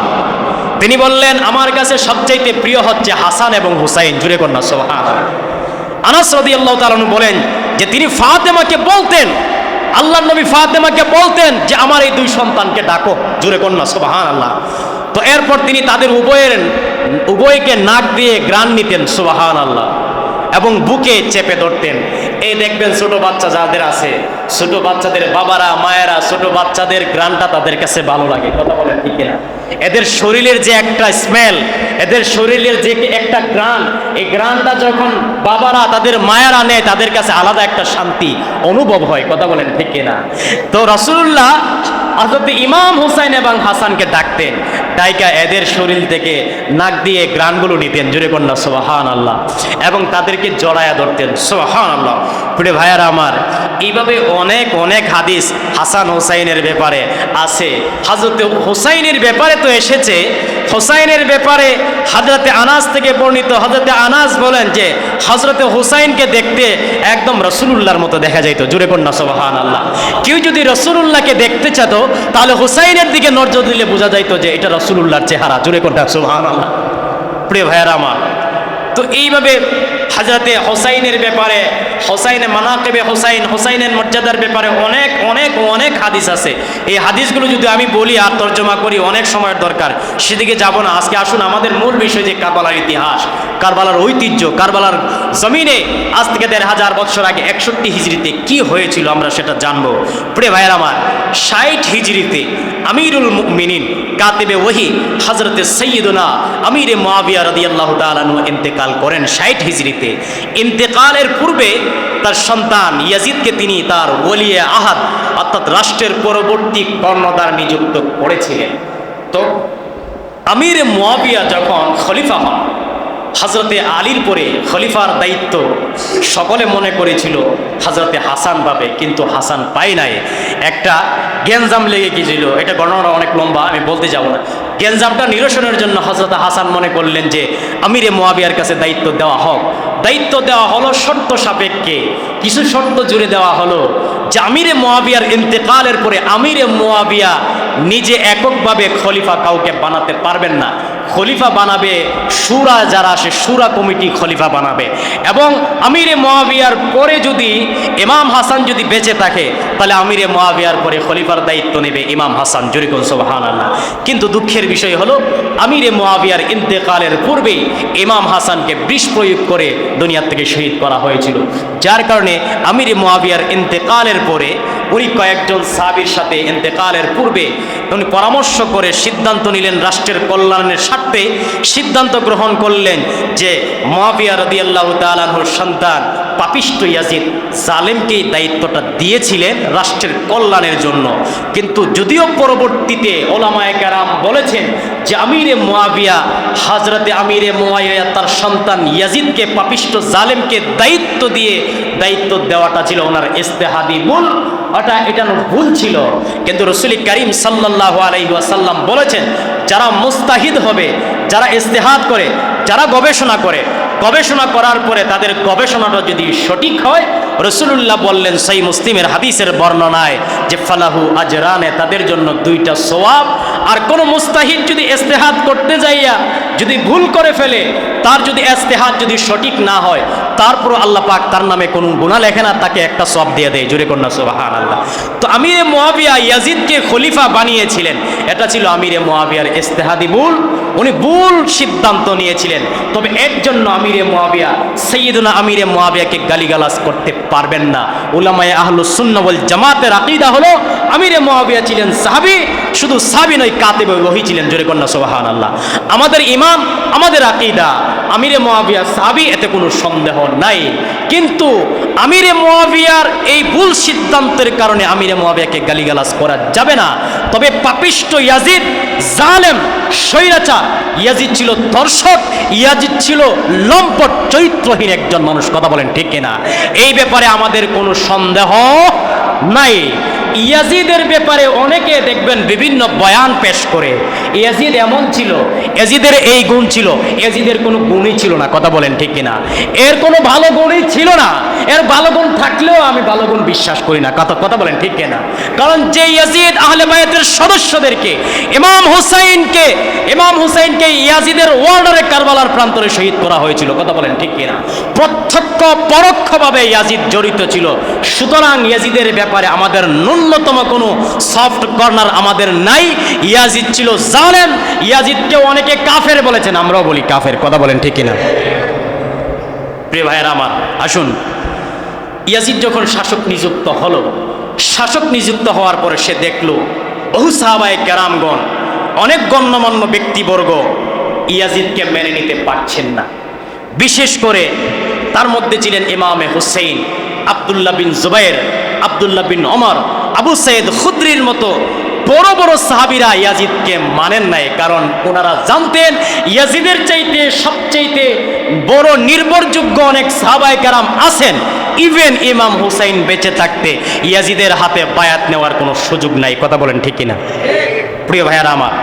তিনি বললেন আমার কাছে সবচাইতে প্রিয় হচ্ছে হাসান এবং হুসাইন। জুড়ে কন্যা সুবহানাল্লাহ। আনাস রাদিয়াল্লাহু তাআলা বলেন যে তিনি ফাতেমাকে বলতেন, আল্লাহর নবী ফাতেমাকে বলতেন যে আমার এই দুই সন্তানকে ডাকো। জুড়ে কন্যা সুবহানাল্লাহ। তো এরপর তিনি তাদের উভয়কে নাক দিয়ে ঘ্রাণ নিতেন সুবহানাল্লাহ, এবং বুকে চেপে ধরতেন। এই দেখবেন ছোট বাচ্চা যাদের আছে, ছোট বাচ্চাদের বাবারা মায়েরা ছোট বাচ্চাদের ঘ্রাণটা তাদের কাছে ভালো লাগে, কথা বলেন ঠিক না? এদের শরীরের যে একটা স্মেল, এদের শরীরের যে একটা ঘ্রাণ, এই ঘ্রাণটা যখন বাবারা তাদের মায়েরা নেয় তাদের কাছে আলাদা একটা শান্তি অনুভব হয়, কথা বলেন ঠিক না? তো রাসূলুল্লাহ হযরত ইমাম হুসাইন এবং হাসানকে ডাকতেন, ডাইকা এদের শরীর থেকে নাক দিয়ে ঘ্রাণগুলো নিতেন। জোরে কন্যা সুবহানাল্লাহ। এবং তাদেরকে জড়ায়া ধরতেন সুবহানাল্লাহ। প্রিয় ভাইয়ারা আমার, এইভাবে অনেক অনেক হাদিস হাসান হুসাইনের ব্যাপারে আছে। হযরত হুসাইনের ব্যাপারে তো এসেছে, হুসাইনের ব্যাপারে হযরতে আনাস থেকে বর্ণিত, হযরতে আনাস বলেন যে হযরতে হুসাইনকে দেখতে একদম রাসূলুল্লাহর মতো দেখা যাইতো। জোরে কন্যা সুবহানাল্লাহ। কেউ যদি রাসূলুল্লাহকে দেখতে চাত তাহলে হুসাইনের দিকে নজর দিলে বোঝা যাইতো যে এটা রাসূলুল্লাহর চেহারা। জোরে কন্যা সুবহানাল্লাহ। প্রিয় ভাইয়ারা আমার, তো এইভাবে হযরতে হুসাইনের ব্যাপারে, হুসাইনের মানাকিবে হুসাইন, হুসাইনের মর্যাদার ব্যাপারে অনেক অনেক অনেক হাদিস আছে। এই হাদিসগুলো যদি আমি বলি আর তর্জমা করি অনেক সময়ের দরকার, সেদিকে যাব না। আজকে আসুন আমাদের মূল বিষয় যে কারবালার ইতিহাস, কারবালার ঐতিহ্য, কারবালার জমিনে আজ থেকে ১৫০০ বছর আগে ৬১ হিজরিতে কি হয়েছিল আমরা সেটা জানবো। প্রিয় ভাইয়ের আমার, ৬০ হিজরিতে আমিরুল মুমিনিন কাতিবে ওহী হযরতে সাইয়্যিদুনা আমিরে মুআবিয়া রাদিয়াল্লাহু তাআলা আনহু ইন্তেকাল করেন ৬০ হিজরিতে। ইন্তেকালের পূর্বে তার সন্তান ইয়াজিদকে তিনি তার ওলিয়ে আহাদ অর্থাৎ রাষ্ট্রের পরবর্তী কর্ণধার নিযুক্ত করেছিলেন। তো আমিরে মুআবিয়া যখন খলিফা হন, হযরতে আলীর পরে খলিফার দায়িত্ব সকলে মনে করেছিল হযরতে হাসান পাবে, কিন্তু হাসান পায় নাই। একটা গ্যাঞ্জাম লেগে গিয়েছিল, এটা গণনা অনেক লম্বা, আমি বলতে যাব না। গ্যাঞ্জামটা নিরসনের জন্য হযরতে হাসান মনে করলেন যে আমিরে মুআবিয়ার কাছে দায়িত্ব দেওয়া হোক। দায়িত্ব দেওয়া হলো শর্ত সাপেক্ষে, কিছু শর্ত জুড়ে দেওয়া হলো যে আমিরে মুআবিয়ার ইন্তেকালের পরে আমিরে মুআবিয়া নিজে এককভাবে খলিফা কাউকে বানাতে পারবেন না, খলিফা বানাবে শুরা যারা আসে, শুরা কমিটি খলিফা বানাবে। এবং আমিরে মুয়াবিয়ার পরে যদি ইমাম হাসান যদি বেঁচে থাকে, তাহলে আমিরে মুয়াবিয়ার পরে খলিফার দায়িত্ব নেবে ইমাম হাসান। জোরে কোন সুবহানাল্লাহ। কিন্তু দুঃখের বিষয় হলো আমিরে মুয়াবিয়ার ইন্তেকালের পূর্বেই ইমাম হাসানকে বিষ প্রয়োগ করে দুনিয়া থেকে শহীদ করা হয়েছিল। যার কারণে আমিরে মুয়াবিয়ার ইন্তেকালের পরে উনি কয়েকজন সাহাবীর সাথে ইন্তেকালের পূর্বে উনি পরামর্শ করে সিদ্ধান্ত নিলেন, রাষ্ট্রের কল্যাণের স্বার্থে সিদ্ধান্ত গ্রহণ করলেন যে মুয়াবিয়া রাদিয়াল্লাহু তাআলা আনহুর সন্তান পাপিষ্ঠ ইয়াজিদ জালেমকে দায়িত্বটা দিয়েছিলেন রাষ্ট্রের কল্যাণের জন্য। কিন্তু যদিও পরবর্তীতে ওলামায়ে কেরাম বলেছেন যে আমিরে মুয়াবিয়া, হযরতে আমিরে মুয়াবিয়া তার সন্তান ইয়াজিদকে পাপিষ্ঠ জালেমকে দায়িত্ব দেওয়াটা ছিল ওনার ইজতিহাদি ভুল, এটা ভুল ছিল। কিন্তু রাসূল করিম সাল্লাল্লাহু আলাইহি ওয়াসাল্লাম বলেছেন যারা মুস্তাহিদ হবে, যারা ইজতিহাদ করে, যারা গবেষণা করার পরে তাদের গবেষণাটা যদি সঠিক হয়, রাসূলুল্লাহ বললেন সহিহ মুসলিমের হাদিসের বর্ণনায় যে ফালাহু আজরানে, তাদের জন্য 2টা সওয়াব। আর কোন মুস্তাহিদ যদি ইজতিহাদ করতে যাইয়া যদি ভুল করে ফেলে, তার যদি ইজতিহাদ যদি সঠিক না হয়, তারপর আল্লাহ পাক তার নামে কোনো গুনাহ লেখে না, তাকে একটা সওয়াব দিয়ে দেয়। জোরে কন্যা সুবহানাল্লাহ। তো আমিরে মুয়াবিয়া ইয়াজিদকে খলিফা বানিয়েছিলেন, এটা ছিল আমিরে মুয়াবিয়ার ইজতিহাদি ভুল, উনি ভুল সিদ্ধান্ত নিয়েছিলেন। তবে এর জন্য আমিরে মুয়াবিয়া, সাইয়্যিদুনা আমিরে মুয়াবিয়াকে গালিগালাজ করতে পারবেন না। উলামায়ে আহলুস সুন্নাহ ওয়াল জামাতের আকীদা হলো আমিরে মুয়াবিয়া ছিলেন সাহাবী, শুধু সাহাবী নয়, কাতিবে ওহী ছিলেন। জোরে কন্যা সুবহানাল্লাহ। আমাদের ইমাম, আমাদের আকীদা আমিরে মুয়াবিয়া সাহাবী, এতে কোনো সন্দেহ নাই। কিন্তু আমিরে মুয়াবিয়ার এই ভুল সিদ্ধান্তের কারণে আমিরে মুয়াবিয়াকে গালিগালাজ করা যাবে না। তবে পাপিষ্ঠ ইয়াজিদ, জালেম, স্বৈরাচার, ইয়াজিদ ছিল দর্শক, ইয়াজিদ ছিল লম্পট, চরিত্রহীন একজন মানুষ। কথা বলেন ঠিক কিনা? এই ব্যাপারে আমাদের কোনো সন্দেহ নাই। ইয়াজিদের ব্যাপারে অনেকে দেখবেন বিভিন্ন বয়ান পেশ করে, ইয়াজিদ এমন ছিল, ইয়াজিদের এই গুণ ছিল, ইয়াজিদের কোনো গুণই ছিল না। কথা বলেন ঠিক কিনা? এর কোনো ভালো গুণই ছিল না। এর ভালো গুণ থাকলেও আমি ভালো গুণ বিশ্বাস করি না। কথা বলেন ঠিক কিনা? কারণ যে ইয়াজিদ আহলে বায়াতের সদস্যদেরকে, ইমাম হুসাইনকে ইয়াজিদের ওয়ার্ডারে কারবালার প্রান্তরে শহীদ করা হয়েছিল। কথা বলেন ঠিক কিনা? প্রত্যক্ষ পরোক্ষভাবে ইয়াজিদ জড়িত ছিল। সুতরাং ইয়াজিদের ব্যাপারে আমাদের ন্যূনতম কোনো সফট কর্নার আমাদের নাই। ইয়াজিদ ছিল জালেম, ইয়াজিদকে অনেকে কাফের বলেছেন, আমরাও বলি কাফের। কথা বলেন ঠিক কিনা? প্রিয় ভাইয়েরা আমার, আসুন, ইয়াজিদ যখন শাসক নিযুক্ত হওয়ার পরে সে দেখল বহু সাহাবায়ে কেরামগণ, অনেক গণ্যমান্য ব্যক্তিবর্গ ইয়াজিদকে মেনে নিতে পারছেন না। বিশেষ করে তার মধ্যে ছিলেন ইমামে হুসাইন, আব্দুল্লাহ বিন জুবাইর, আব্দুল্লাহ বিন ওমর, আবু সাইদ খুদরির মতো বড় বড় সাহাবীরা ইয়াজিদকে মানেন নাই। কারণ ওনারা জানতেন ইয়াজিদের চাইতে সবচাইতে বড় নির্ভরযোগ্য অনেক সাহাবায়ে কেরাম আছেন। ইভেন ইমাম হুসাইন বেঁচে থাকতে ইয়াজিদের হাতে বায়াত নেওয়ার কোনো সুযোগ নাই। কথা বলেন ঠিক কিনা? প্রিয় ভাইয়ারা আমার,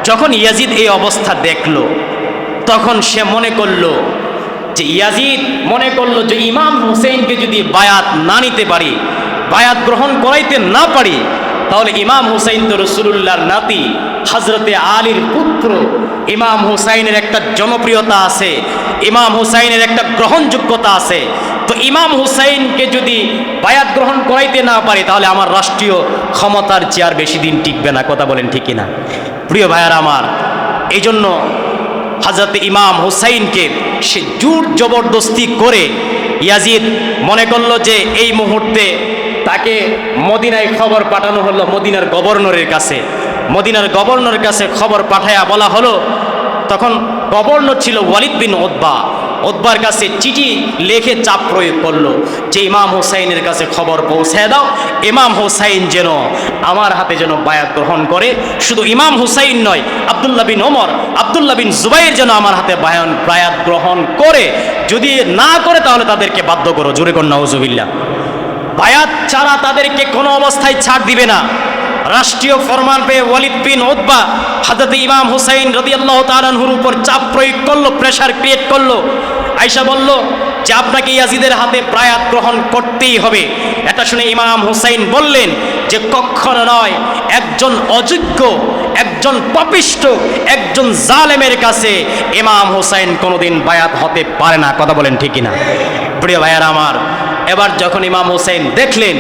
যখন ইয়াজিদ এই অবস্থা দেখলো, তখন সে মনে করলো যে ইমাম হুসাইনকে যদি বায়াত না নিতে পারি, বায়াত গ্রহণ করাইতে না পারি, তাহলে ইমাম হুসাইন তো রাসূলুল্লাহর নাতি, হযরতে আলীর পুত্র। ইমাম হুসাইনের একটা জনপ্রিয়তা আছে, ইমাম হুসাইনের একটা গ্রহণযোগ্যতা আছে। তো ইমাম হুসাইনকে যদি বায়াত গ্রহণ করাইতে না পারি, তাহলে আমার রাষ্ট্রীয় ক্ষমতার চেয়ার বেশি দিন টিকবে না। কথা বলেন ঠিক কিনা? প্রিয় ভাইয়ারা আমার, এই জন্য হযরতে ইমাম হুসাইনকে সে জোর জবরদস্তি করে ইয়াজিদ মনে করলো যে এই মুহূর্তে তাকে মদিনায় খবর পাঠানো হলো, মদিনার গভর্নরের কাছে খবর পাঠায়া বলা হলো। তখন গভর্নর ছিল ওয়ালিদ বিন উতবার কাছে চিঠি লিখে চাপ প্রয়োগ করলো যে ইমাম হুসাইনের কাছে খবর পৌঁছায় দাও, ইমাম হুসাইন যেন আমার হাতে যেন বায়াত গ্রহণ করে। শুধু ইমাম হুসাইন নয়, আব্দুল্লাহ বিন ওমর, আব্দুল্লাহ বিন জুবাইর যেন আমার হাতে বায়াত গ্রহণ করে। যদি না করে তাহলে তাদেরকে বাধ্য করো। জোরে কর নাউজুবিল্লাহ। বায়াত ছাড়া তাদেরকে কোনো অবস্থায় ছাড় দিবে না। রাষ্ট্রীয় ফরমান পেয়ে ওয়ালিদ বিন উতবা হযরত ইমাম হুসাইন রাদিয়াল্লাহু তাআলা আনহুর উপর চাপ প্রয়োগ করলো, প্রেসার ক্রিয়েট করলো। আয়েশা বলল যে আপনাকে ইয়াজিদের হাতে বায়াত গ্রহণ করতেই হবে। এটা শুনে ইমাম হুসাইন বললেন যে কখনো নয়, একজন অযোগ্য, একজন একজন পাপিষ্ঠ, একজন জালেমের কাছে ইমাম হোসেন কোনোদিন বায়াত হতে পারে না। কথা বলেন ঠিক কিনা? প্রিয় ভাইয়ারা আমার, এবার যখন ইমাম হোসেন দেখলেন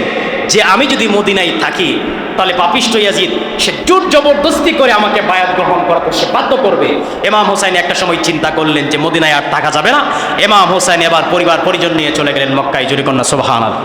যে আমি যদি মদিনায় থাকি তাহলে পাপিষ্ঠ ইয়াজিদ সে জোর জবরদস্তি করে আমাকে বায়াত গ্রহণ করাতে সে বাধ্য করবে। ইমাম হোসেন একটা সময় চিন্তা করলেন যে মদিনায় আর থাকা যাবে না। ইমাম হোসেন এবার পরিবার পরিজন নিয়ে চলে গেলেন মক্কায়। জোরে কন্যা সুবহানাল্লাহ।